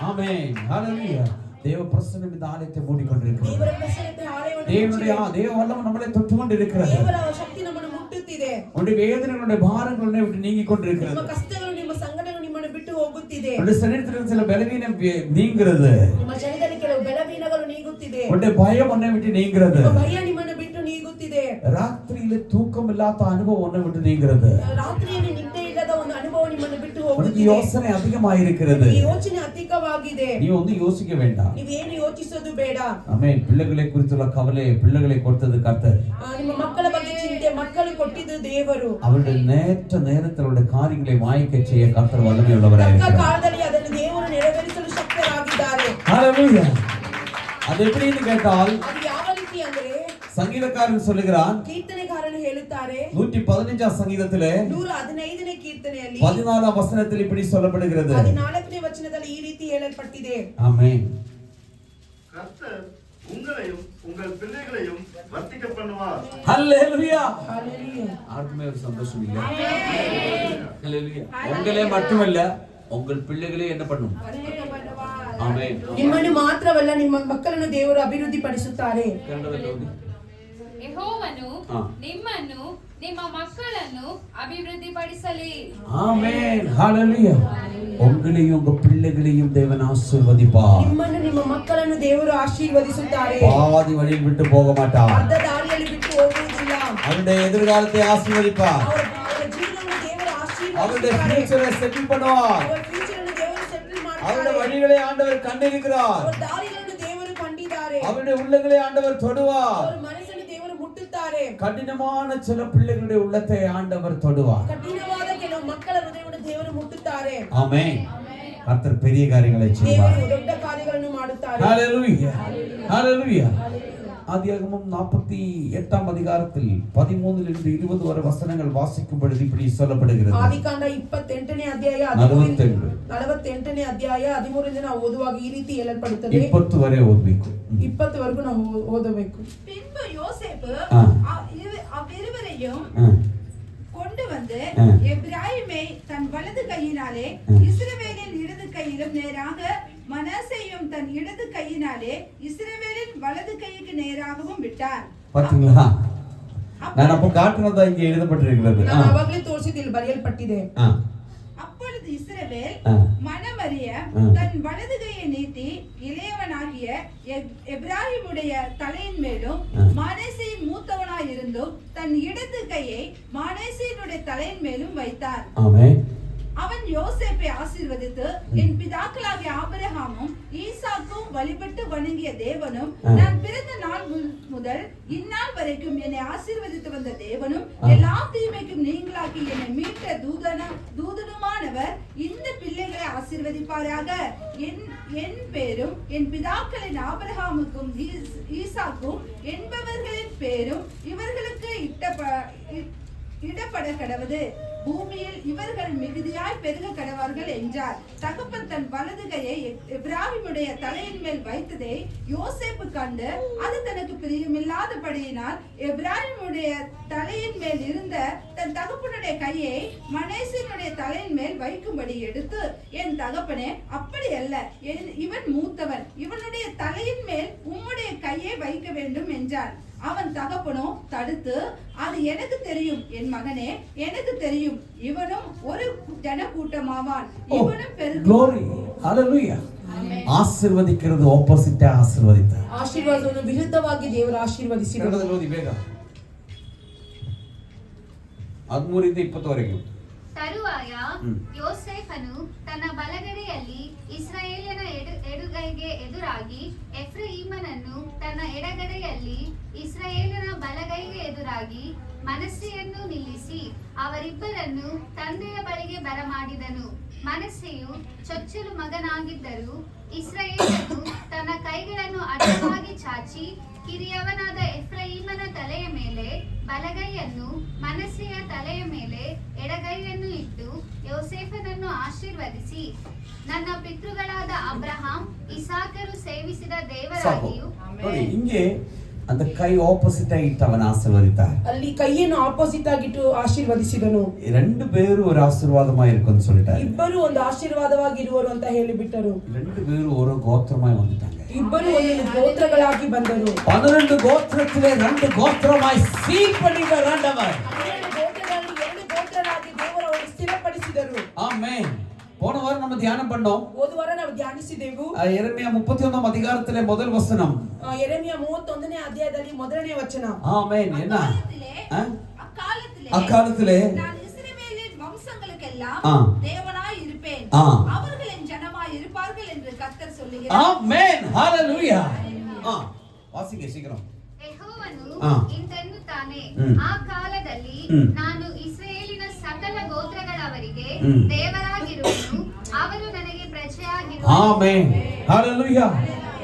ಆಮೆನ್. ஹalleluya. தேவ பிரசன்னம் இந்த ஆலயத்தை மூடிக்கொண்டிருக்கிறது. ದೇವರ ಪ್ರಸನ್ನತೆ ಆಲಯವನ್ನು தேவ வல்லமை நம்மளை தொட்டுக்கொண்டிருக்கிறது. ದೇವರ ಶಕ್ತಿ ನಮ್ಮನ್ನು ಮುಟ್ಟುತ್ತಿದೆ. உன்னுடைய வேதனைகளுடைய பாரங்களை விட்டு நீங்கிக் கொண்டிருக்கிறது. ನಿಮ್ಮ ಕಷ್ಟಗಳು ನಿಮ್ಮ ಸಂಕಟಗಳು ನಿಮ್ಮನ್ನು ಬಿಟ್ಟು ಹೋಗುತ್ತಿದೆ. உன்னுடைய சரீரத்தில் சில பலவீனம் நீங்கிறது. ನಿಮ್ಮ ಶರೀರದಲ್ಲಿ ಕೆಲವು ಬಲವೀನಗಳು ನೀಗುತ್ತಿದೆ. உன்னுடைய பயம் உன்னை விட்டு நீங்கிறது. ನಿಮ್ಮ ಭಯ ನಿಮ್ಮನ್ನು ಬಿಟ್ಟು ನೀಗುತ್ತಿದೆ. ராத்திரியில தூக்கம் இல்லாத அனுபவம் உன்னை விட்டு நீங்கிறது. ರಾತ್ರಿಯಲ್ಲಿ ನಿದ್ದೆ ಇಲ್ಲದ ಒಂದು ಅನುಭವ ನಿಮ್ಮನ್ನು ಬಿಟ್ಟು உனக்கு ಹೋಗುತ್ತಿದೆ. யோசனை அதிகமாயிருக்கிறது. ಈ ಯೋಚನೆ ಅಧಿಕವಾಗಿದೆ. நீ வந்து யோசிக்க வேண்டாம். ನೀವೇನು ಯೋಚಿಸೋದು ಬೇಡ. ஆமென். பிள்ளைகளை குறித்துள்ள கவலை பிள்ளைகளை கொடுத்தது கர்த்தர். ನಿಮ್ಮ ಮಕ್ಕಳ ಬಗ್ಗೆ ಚಿಂತೆ ಮಕ್ಕಳು ಕೊಟ್ಟಿದ್ದು ದೇವರು. அவருடைய நேற்ற நேரத்தில் அவருடைய காரியங்களை வாய்க்க செய்ய கர்த்தர் வல்லமை உள்ளவராய் ತಕ್ಕ இருக்கிறார். ಕಾಲದಲ್ಲಿ ಅದನ್ನು ದೇವರು ನೆರವೇರಿಸಲು ಶಕ್ತರಾಗಿದ್ದಾರೆ. ஹalleluya. அது எப்படின்னு கேட்டால் ಅದು ಯಾವ ರೀತಿ ಅಂದ್ರೆ சங்கீதக்காரன் சொல்லுகிறான். ಕೀರ್ತನೆಗಾರನು ಹೇಳುತ್ತಾರೆ 115 சங்கீதத்திலே 115ನೇ ಕೀರ್ತನೆಯಲ್ಲಿ 14 வசனத்தில் இப்படி சொல்லப்படுகிறது. 14ನೇ ವಚನದಲ್ಲಿ ಈ ರೀತಿ ಹೇಳಲ್ಪಟ್ಟಿದೆ. ஆமென். கர்த்தர் உங்களையும் உங்கள் பிள்ளைகளையும் வர்த்திக்க பண்ணுவார். ஹalleluya. ஹalleluya. ஆத்மே ஒரு சந்தோஷம் இல்ல. ஹalleluya. உங்களே மட்டுமல்ல உங்கள் பிள்ளைகளே என்ன பண்ணும்? ஆமென். ನಿಮ್ಮನ್ನು ಮಾತ್ರವಲ್ಲ ನಿಮ್ಮ ಮಕ್ಕಳನ್ನು ದೇವರು ಅಭಿವೃದ್ಧಿ ಪಡಿಸುತ್ತಾರೆ. ಯೆಹೋವನು ನಿಮ್ಮನ್ನು ನಿಮ್ಮ ಮಕ್ಕಳನ್ನು ಅಭಿವೃದ್ಧಿಪಡಿಸಲಿ. ஆமென். ஹalleluya. உங்களையும் உங்க பிள்ளைகளையும் தேவன் ஆசீர்வதிப்பார். ನಿಮ್ಮನ್ನು ನಿಮ್ಮ ಮಕ್ಕಳನ್ನು ದೇವರು ಆಶೀರ್ವದಿಸುತ್ತಾರೆ. பாதி வழியில் விட்டு போக மாட்டார். ಅರ್ಧ ದಾರಿಯಲ್ಲಿ ಬಿಟ್ಟು ಹೋಗುವುದಿಲ್ಲ. அவருடைய எதிர்காலத்தை ஆசீர்வதிப்பார். ಅವರ ಜೀವನವನ್ನು ದೇವರು அவருடைய ಆಶೀರ್ವದಿಸುತ್ತಾರೆ. ஃபியூச்சரை செட்டில் பண்ணுவார். ಅವರ ಫ್ಯೂಚರನ್ನು ದೇವರು ಸೆಟಲ್ அவருடைய ಮಾಡುತ್ತಾರೆ. வழிகளை ஆண்டவர் கண்டிருக்கிறார். ಅವರ ದಾರಿಗಳನ್ನು ದೇವರು ಕಂಡಿದ್ದಾರೆ. அவருடைய உள்ளங்களை ஆண்டவர் தொடுவார். ಅವರ ಮನಸ್ಸನ್ನು ದೇವರು ಮುಟ್ಟುತ್ತಾರೆ. கடினமான சில பிள்ளைகளுடைய உள்ளத்தை ஆண்டவர் தொடுவார். ಕಠಿಣವಾದ ಕೆಲವು ಮಕ್ಕಳ ಹೃದಯವನ್ನು ದೇವರು ಮುಟ್ಟುತ್ತಾರೆ. ஆமென். கர்த்தர் பெரிய காரியங்களை செய்வார். ದೇವರು ದೊಡ್ಡ ಕಾರ್ಯಗಳನ್ನು ಮಾಡುತ್ತಾರೆ. ஹalleluya. ஹalleluya. ஆதியாகமம் 48ஆம் அதிகாரத்தில் 13லிருந்து 20 வரை வசனங்கள் வாசிக்கும் பொழுது இப்படி சொல்லப்படுகிறது. ಆದಿಕಾಂಡ 28ನೇ ಅಧ್ಯಾಯ 48ನೇ ಅಧ್ಯಾಯ 13ರಿಂದ ನಾವು ಓದುವಾಗ ಈ ರೀತಿ ಹೇಳಲ್ಪಡುತ್ತದೆ. 20 ವರೆ ಓದಬೇಕು. 20 ವರೆಗೂ ನಾವು ಓದಬೇಕು. பின்பு யோசேப்பு அவ்விருவரையும் கொண்டு வந்து எப்பிராயீமை தன் வலது கையினாலே இஸ்ரவேலின் இடது கையிலும் நேராக மனாசேயும் தன் இடது கையினாலே இஸ்ரவேலின் வலது கைக்கு நேராகவும் விட்டார். பாத்தீங்களா? நான் அப்ப காட்டுனதா இங்க எழுதப்பட்டிருக்கிறது. ನಾನು ಆವಾಗಲೇ ತೋರಿಸಿದಿಲ್ಲ ಬರೆಯಲ್ಪಟ್ಟಿದೆ. அப்பொழுது இஸ்ரவேல் மனமறிய தன் வலது கையை நீட்டி இளையவனாகிய எப்பிராயீமுடைய தலையின் மேலும் மானேசேயின் மூத்தவனாய் இருந்தும் தன் இடது கையை மானேசேயினுடைய தலையின் மேலும் வைத்தார். ஆமென். அவன் யோசேப்பை ஆசீர்வதித்து என் பிதாக்களாகிய ஆபிரகாமும் ஈசாக்கும் வழிபட்டு வணங்கிய தேவனும் நான் பிறந்த நாள் முதல் இந்நாள் வரைக்கும் என்னை ஆசீர்வதித்து வந்த தேவனும் எல்லா தீமைக்கும் நீங்களாக்கி என்னை மீட்ட தூதனுமானவர் இந்த பிள்ளைகளை ஆசீர்வதிப்பாராக. என் பேரும் என் பிதாக்களின் ஆபிரகாமுக்கும் இடப்பட கடவது, பூமியில் இவர்கள் மிகுதியாய் பெருக கடவார்கள் என்றார். தகப்பன் தன் வலது கையை எப்பிராயீமுடைய தலையின் மேல் வைத்ததை யோசேப்பு கண்டு அது தனக்கு பிரியமில்லாதபடியினால் எப்பிராயீமுடைய தலையின் மேல் இருந்த தன் தகப்பனுடைய கையை மனேசேனுடைய தலையின் மேல் வைக்கும்படி எடுத்து, என் தகப்பனே, அப்படி அல்ல, இவன் மூத்தவன், இவனுடைய தலையின் மேல் உம்முடைய கையை வைக்க வேண்டும் என்றான். அவன் தகப்பனோ தடுத்து, அது எனக்கு தெரியும் என் மகனே, எனக்கு தெரியும், இவனும் ஒரு ஜனக்கூட்டமாவான், இவனும் பெருகும். ಆಶೀರ್ವದಿಕ್ಕಿರೋದು ಆಪೋಸಿಟ್ ಆಶೀರ್ವದಿತ ಆಶೀರ್ವಾದವನ್ನು ವಿರುದ್ಧವಾಗಿ ದೇವರು ಆಶೀರ್ವದಿಸಿದರು. ಓದಿ ಬೇಗ 13-20 ತರುವಾಯ ಯೋಸೇಫನು ತನ್ನ ಬಲಗಡೆಯಲ್ಲಿ ಇಸ್ರಾಯೇಲನ ಎಡಗೈಗೆ ಎದುರಾಗಿ ಎಫ್ರಾಯೀಮನನ್ನು ತನ್ನ ಎಡಗಡೆಯಲ್ಲಿ ಇಸ್ರಾಯೇಲನ ಬಲಗೈಗೆ ಎದುರಾಗಿ ಮನಸ್ಸೆಯನ್ನು ನಿಲ್ಲಿಸಿ ಅವರಿಬ್ಬರನ್ನು ತಂದೆಯ ಬಳಿಗೆ ಬರಮಾಡಿದನು. ಮನಸ್ಸೆಯು ಚೊಚ್ಚಲು ಮಗನಾಗಿದ್ದರೂ ಇಸ್ರಾಯೇಲನು ತನ್ನ ಕೈಗಳನ್ನು ಅಡ್ಡವಾಗಿ ಚಾಚಿ ಕಿರಿಯವನಾದ ಎಫ್ರಾಯೀಮನ ತಲೆಯ ಮೇಲೆ ಬಲಗೈಯನ್ನು, ಮನಸ್ಸೆಯ ತಲೆಯ ಮೇಲೆ ಎಡಗೈಯನ್ನು ಇಟ್ಟು ಯೋಸೇಫನನ್ನು ಆಶೀರ್ವದಿಸಿ, ನನ್ನ ಪಿತೃಗಳಾದ ಅಬ್ರಹಾಂ ಇಸಾಕರು ಸೇವಿಸಿದ ದೇವರಾಗಿಯೂ. ನೋಡಿ, ಹಿಂಗೆ அந்த கை ஆப்போசிட் ஆகிட்டு அவன் ஆசீர்வதித்தார். ಅಲ್ಲಿ ಕೈಯನ್ನು ಆಪೋಸಿಟ್ ಆಗಿಟ್ಟು ಆಶೀರ್ವದಿಸಿದನು. ரெண்டு பேரும் ஒரு ஆசீர்வாதமா இருக்குன்னு சொல்லிட்டாரு. ಇಬ್ಬರು ಒಂದು ಆಶೀರ್ವಾದವಾಗಿರುವರು ಅಂತ ಹೇಳಿಬಿಟ್ಟರು. ரெண்டு பேரும் ஒரு கோத்திரமாய் வந்துட்டாங்க. ಇಬ್ಬರು ಒಂದು ಗೋತ್ರಗಳಾಗಿ ಬಂದರು. 12 கோத்திரத்திலே 2 கோத்திரமாய் சீல் பண்ணிட்ட ஆண்டவர். 12 ಗೋತ್ರಗಳಲ್ಲಿ 2 ಗೋತ್ರರಾಗಿ ದೇವರು ಅವರನ್ನು ಸ್ಥಿರಪಡಿಸಿದರು. ஆமென். போன வாரம் நம்ம தியானம் பண்ணோம். ಹೋದ ವಾರ ನಾವು ಧ್ಯಾನಿಸಿದೆವು. ಯೆರೆಮೀಯ 31ನೇ ಅಧಿಕಾರத்திலே முதல் வசனம். ಯೆರೆಮೀಯ 31ನೇ ಅಧ್ಯಾಯದಲ್ಲಿ ಮೊದಲನೇ ವಚನ. ஆமென். என்ன? அக்காலத்திலே நான் இஸ்ரவேலின் வம்சங்களுக்கெல்லாம் தேவனாய் இருப்பேன், அவர்கள் என் ஜனமாய் இருப்பார்கள் என்று கர்த்தர் சொல்லுகிறார். ஆமென். ஹalleluya. வாசிங்க சீக்கிரம். ಯೆಹೋವನು ಇಂತೆನ್ನುತ್ತಾನೆ, ಆ ಕಾಲದಲ್ಲಿ ನಾನು ಇಸ್ರಾಯೇಲಿನ ಸಕಲ ಗೋತ್ರಗಳವರಿಗೆ ದೇವರಾಗಿರುವೆನು, ಅವರು ನನಗೆ ಪ್ರಜೆಯಾಗಿರುವರು. ஆமென். ஹalleluya.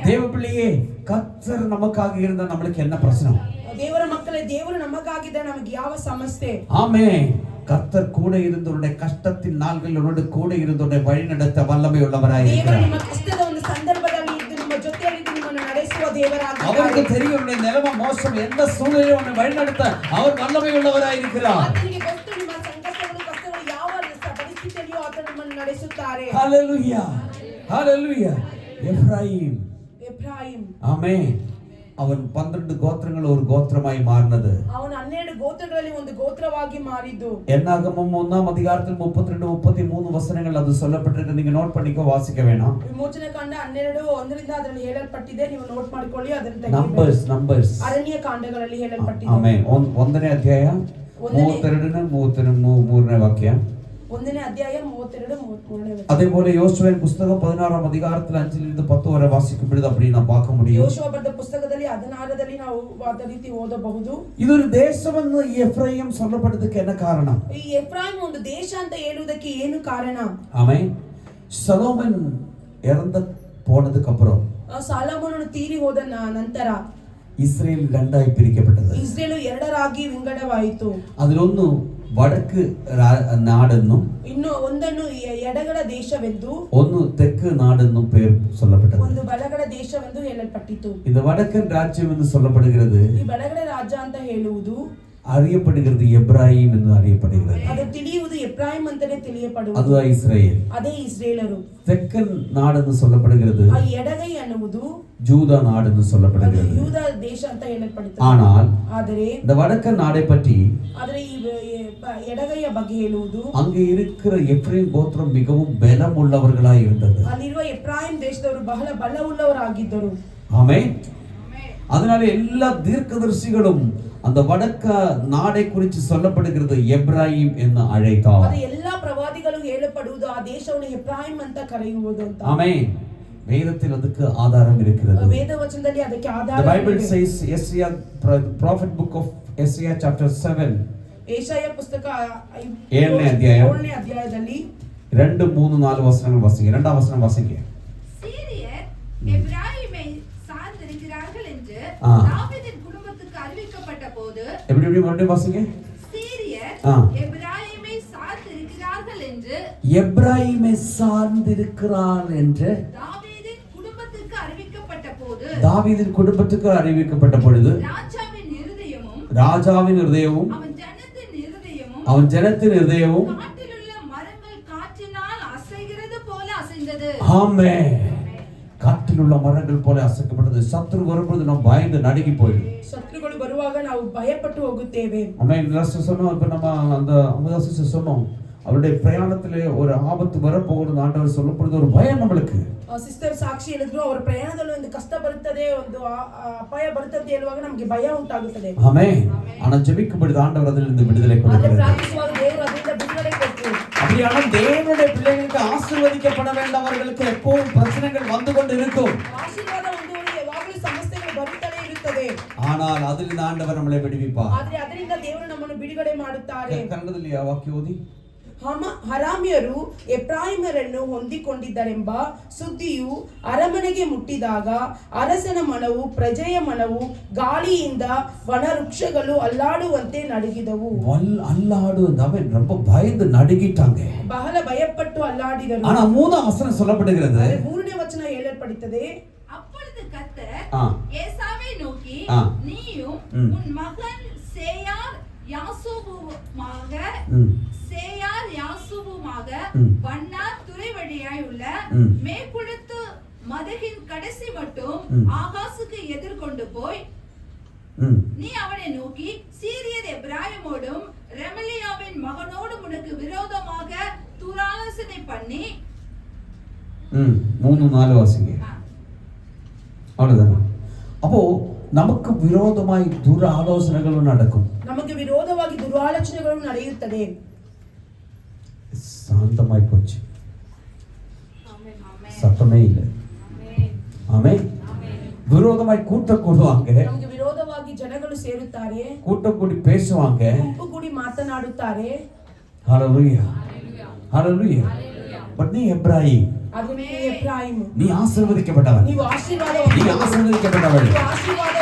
தேவ பிள்ளையே, கர்த்தர் நமக்காக இருந்தா நமக்கு என்ன பிரச்சனை? ದೇವರ ಮಕ್ಕಳೇ, ದೇವರು ನಮಗಾಗಿದ್ದ ನಮಗೆ ಯಾವ ಸಮಸ್ಯೆ? ஆமென். கர்த்தர் கூட இருந்தவருடைய கஷ்டத்தின் நாள்களில் உன்னோடு கூட இருந்தவருடைய வழி நடத்த வல்லமை உள்ளவராய் இருக்கிறார். ದೇವರು ನಿಮ್ಮ ಕಷ್ಟದ ಒಂದು ಸಂದರ್ಭದಲ್ಲಿ ಇದ್ದು ನಿಮ್ಮ ಜೊತೆಯಲ್ಲಿ ನಿಮ್ಮನ್ನು ನಡೆಸುವ ದೇವರಾಗಿದ್ದಾರೆ. அவருக்கு தெரியும் உன்னுடைய நிலைமை மோசம், எந்த சூழ்நிலையும் உன்னை வழி நடத்த அவர் வல்லமை உள்ளவராய் இருக்கிறார். ಆತನಿಗೆ ಗೊತ್ತು ನಿಮ್ಮ ಸಂಕಟಗಳು ಕಷ್ಟಗಳು ಯಾವ ಪರಿಸ್ಥಿತಿಯಲ್ಲಿಯೂ ಆತ ನಿಮ್ಮನ್ನು ನಡೆಸುತ್ತಾರೆ. ஹalleluya. ஹalleluya. எப்ராயிம். ஆமென். அவன் 12 கோத்திரங்கள் ஒரு கோத்திரமாய் மாறினது. ಅವನು 12 ಗೋತ್ರಗಳಲ್ಲಿ ಒಂದು ಗೋತ್ರವಾಗಿ ಮಾರಿದ್ದು. என்னாகமம் 1ஆம் அதிகாரத்தில் 32-33 வசனங்கள் அது சொல்லப்பட்டிருக்கு. நீங்க நோட் பண்ணிக்கோ, வாசிக்க வேணாம். ವಿಮೋಚನೆ ಕಾಂಡ 12:1ರಿಂದ ಅದರಲ್ಲಿ ಹೇಳಲ್ಪಟ್ಟಿದೆ, ನೀವು ನೋಟ್ ಮಾಡಿಕೊಳ್ಳಿ. ಅದನ್ನ ನಂಬರ್ಸ್ ಅರಣ್ಯ ಕಾಂಡಗಳಲ್ಲಿ ಹೇಳಲ್ಪಟ್ಟಿದೆ. ಆಮೆನ್. 1ನೇ ಅಧ್ಯಾಯ 32-33ನೇ ವಾಕ್ಯ. 1ನೇ ಅಧ್ಯಾಯ 32-33ನೇ ವಚನ. அதே போல யோசுவாவின் புத்தகம் 16ஆம் அதிகாரத்தில் 5லிருந்து 10 வரை வாசிக்கும் பொழுது அப்படி நாம் பார்க்க முடியும். ಯೋಷುವ ಬರೆದ ಪುಸ್ತಕದಲ್ಲಿ 16ರಲ್ಲಿ ನಾವು ಅದೇ ರೀತಿ ಓದಬಹುದು. இது ஒரு தேசம்னு எப்ராயிம் சொல்லப்படுறதுக்கு என்ன காரணம்? ಈ ಎಫ್ರಾಯಿಮ್ ಒಂದು ದೇಶ ಅಂತ ಹೇಳುವುದಕ್ಕೆ ಏನು ಕಾರಣ? ஆமென். ಸೊಲೊಮನ್ இறந்து போனதுக்கு அப்புறம் ಸಾಲಮೋನನು ತೀರಿ ಹೋದ ನಂತರ இஸ்ரேல் ரெண்டாய் பிரிக்கப்பட்டது. ಇಸ್ರೇಲ್ ಎರಡರಾಗಿ ವಿಂಗಡವಾಯಿತು. അതിലൊന്ന് വടക്ക് നാടെന്നും ಇನ್ನು ಒಂದನ್ನು ಎಡಗಡ ದೇಶವೆಂದು, ഒന്ന് തെക്ക് നാടെന്നും പേർ சொல்லப்பட்டது. ಒಂದು ಬಲಗಡ ದೇಶವೆಂದು ಹೇಳಲ್ಪಟ್ಟಿತು. இந்த வடக்கன் ராஜ்யம் என்று சொல்லப்படுகிறது. ಈ ಬಲಗಡ ರಾಜ್ಯ ಅಂತ ಹೇಳುವುದು அறியப்படுகிறது எப்ராயிம் என்று அறியப்படுகிறது. ಅದು ತಿಳಿಯುವುದು ಎಫ್ರಾಯಿಮ್ ಅಂತಲೇ ತಿಳಿಯಪಡುವುದು. ಅದು இஸ்ரேல். ಅದೇ ಇಸ್ರೇಲರು. தெக்கன் நாடு என்று சொல்லப்படுகிறது. ಆ ಎಡಗೈ ಅನ್ನುವುದು ஜூதா நாடு என்று சொல்லப்படுகிறது. ಯೂದ ದೇಶ ಅಂತ ಹೇಳಲ್ಪಡುತ್ತದೆ. ஆனால் ಆದರೆ இந்த வடக்கன் நாடை பற்றி ಆದರೆ ಈ ಎಡಗೈಯ ಬಗ್ಗೆ ಹೇಳುವುದು, அங்கே இருக்கிற எப்ராயிம் கோத்திரம் மிகவும் பலம் உள்ளவர்களாய் இருந்தது. ಅಲ್ಲಿರುವ ಎಫ್ರಾಯಿಮ್ ದೇಶದವರು ಬಹಳ ಬಲವುಳ್ಳವರಾಗಿದ್ದರು. ஆமென். அதனால எல்லா தீர்க்கதரிசிகளும் அந்த வடக்க நாடை குறித்து சொல்லப்படுகிறது எப்ராயிம் என்று அழைத்தார். ಅದು ಎಲ್ಲಾ ಪ್ರವಾದಿಗಳು ಹೇಳப்படுವುದು ಆ ದೇಶವನ್ನು ಎಫ್ರಾಯಿಮ್ ಅಂತ ಕರೆಯುವುದು ಅಂತ. ஆமென். வேதத்தில் அதுக்கு ஆதாரம் இருக்கிறது. ವೇದ ವಚನದಲ್ಲಿ ಅದಕ್ಕೆ ಆಧಾರ The Bible ಇದೆ. says Isaiah, prophet book of Isaiah chapter 7. ಯೆಶಾಯ ಪುಸ್ತಕ 7ನೇ ಅಧ್ಯಾಯ 7ನೇ ಅಧ್ಯಾಯದಲ್ಲಿ 2, 3, 4 வசனங்கள் வாசிங்க. 2ஆம் வசனம் வாசிங்க. சீரியர் எப்ராயிமை சார்ந்திருக்கிறார்கள் என்று தாவீதின் குடும்பத்துக்கு அறிவிக்கப்பட்ட போது, எப்படி மறுபடியும் வாசிங்க. சீரியர் எப்பிராயீமை சார்ந்திருக்கிறார்கள் என்று எப்பிராயீமை சார்ந்திருக்கிறார் என்று தாவீதின் குடும்பத்துக்கு அறிவிக்கப்பட்ட போது தாவீதின் குடும்பத்துக்கு அறிவிக்கப்பட்ட பொழுது ராஜாவின் இருதயமும் அவன் ஜனத்தின் இருதயமும் காட்டிலுள்ள மரங்கள் காற்றினால் அசைகிறது போல அசைந்தது. ஆமென். காட்டில் உள்ள மரங்கள் போல அசைக்கப்பட்டது. சத்துரு வரும்போது நாம் பயந்து நடுங்கி போயிடும். ಶತ್ರುಗಳು ಬರುವಾಗ ನಾವು ಭಯಪಟ್ಟು ಹೋಗುತ್ತೇವೆ. ஆமென். லாஸ்ட் சொன்னோம், இப்ப நம்ம அந்த அமுதாசிஸ் சொன்னோம், அவருடைய பிரயாணத்திலே ஒரு ஆபத்து வரப்போகிறது ஆண்டவர் சொல்லும் பொழுது ஒரு பயம் நம்மளுக்கு. ಸಿಸ್ಟರ್ ಸಾಕ್ಷಿ ಹೇಳಿದ್ರು ಅವರ ಪ್ರಯಾಣದಲ್ಲಿ ಒಂದು ಕಷ್ಟ ಬರುತ್ತದೆ, ಒಂದು ಅಪಾಯ ಬರುತ್ತದೆ ಹೇಳುವಾಗ ನಮಗೆ ಭಯ ಉಂಟಾಗುತ್ತದೆ. ஆமென். ஆனா ஜெபிக்கும் பொழுது ஆண்டவர் அதிலிருந்து விடுதலை கொடுக்கிறார். ಪ್ರಾರ್ಥಿಸುವಾಗ ದೇವರು ಅದರಿಂದ ಬಿಡುಗಡೆ ಕೊಟ್ಟರು. அப்படியான தேவனுடைய பிள்ளைகளுக்கு ஆசீர்வதிக்கப்பட வேண்டவர்களுக்கு எப்பவும் பிரச்சனைகள் வந்து கொண்டு இருக்கும். ಆಶೀರ್ವಾದ ಹೊಂದುವವರಿಗೆ ಯಾವಾಗಲೂ ಸಮಸ್ಯೆಗಳು ಬರುತ್ತಲೇ ಇರುತ್ತದೆ. ஆனால் அதிலிருந்து ಆண்டவர் நம்மளை விடுவிப்பார். ಆದರೆ ಅದರಿಂದ ದೇವರು ನಮ್ಮನ್ನು ಬಿಡುಗಡೆ ಮಾಡುತ್ತಾರೆ. ಕನ್ನಡದಲ್ಲಿ ಯಾವ ವಾಕ್ಯ ಓದಿ? ಹರಾಮ್ಯರು ಎಫ್ರಾಯಿಮರನ್ನು ಹೊಂದಿಕೊಂಡಿದ್ದರೆಂಬ ಸುದ್ದಿಯು ಅರಮನೆಗೆ ಮುಟ್ಟಿದಾಗ ಅರಸನ ಮನವು ಪ್ರಜೆಯ ಮನವು ಗಾಳಿಯಿಂದ ವನವೃಕ್ಷಗಳು ಅಲ್ಲಾಡುವಂತೆ ನಡುಗಿದವು. அல்லாடுவதவன் ரொம்ப பயந்து நடுங்கிட்டாங்க. ಬಹಳ ಭಯಪಟ್ಟು ಅಲ್ಲಾಡಿದರು. ஆனா மூணாம் வசனம் சொல்லப்படுகிறது. ಮೂರನೇ ವಚನ ಹೇಳಲ್ಪಡುತ್ತದೆ. அப்பொழுது கர்த்தர் ஏசாவை நோக்கி, நீயும் உன் மகன் சேயார் யாசூபுமாக வண்ணார் துறை வழியாய் உள்ள மேற்குளத்து மதகின் கடைசி மட்டும் ஆகாசுக்கு எதிர்கொண்டு போய் நீ அவனை நோக்கி, சீரியர் எப்பிராயீமோடும் ரெமலியாவின் மகனோடும் உனக்கு விரோதமாக துராலோசனை பண்ணி 3-4 வாசிங்க. அவ்வளவுதான். அப்போ நமக்கு விரோதமாய் துர ஆலோசனைகளும் நடக்கும். நமக்கு விரோதವಾಗಿ ದುರಾಲೋಚನೆಗಳು ನಡೆಯುತ್ತದೆ. சாந்தமாய் போச்சு. சத்தமே இல்லை. ஆமென். விரோதமாய் கூட்டம் கூடுவாங்க. நமக்கு ವಿರೋಧವಾಗಿ ಜನಗಳು ಸೇರುತ್ತಾರೆ. கூட்டம் கூடி பேசுவாங்க. ಗುಂಪು ಕೂಡಿ ಮಾತನಾಡುತ್ತಾರೆ. ஹalleluya. ஹalleluya. பட் நீ எப்ராயிம். ಅದು ನೀ ಎಫ್ರಾಯೀಮ್. நீ ஆசீர்வதிக்கப்பட்டவன். ನೀವು ಆಶೀರ್ವಾದ நீ ஆசீர்வதிக்கப்பட்டவள். ನೀವು ಆಶೀರ್ವಾದ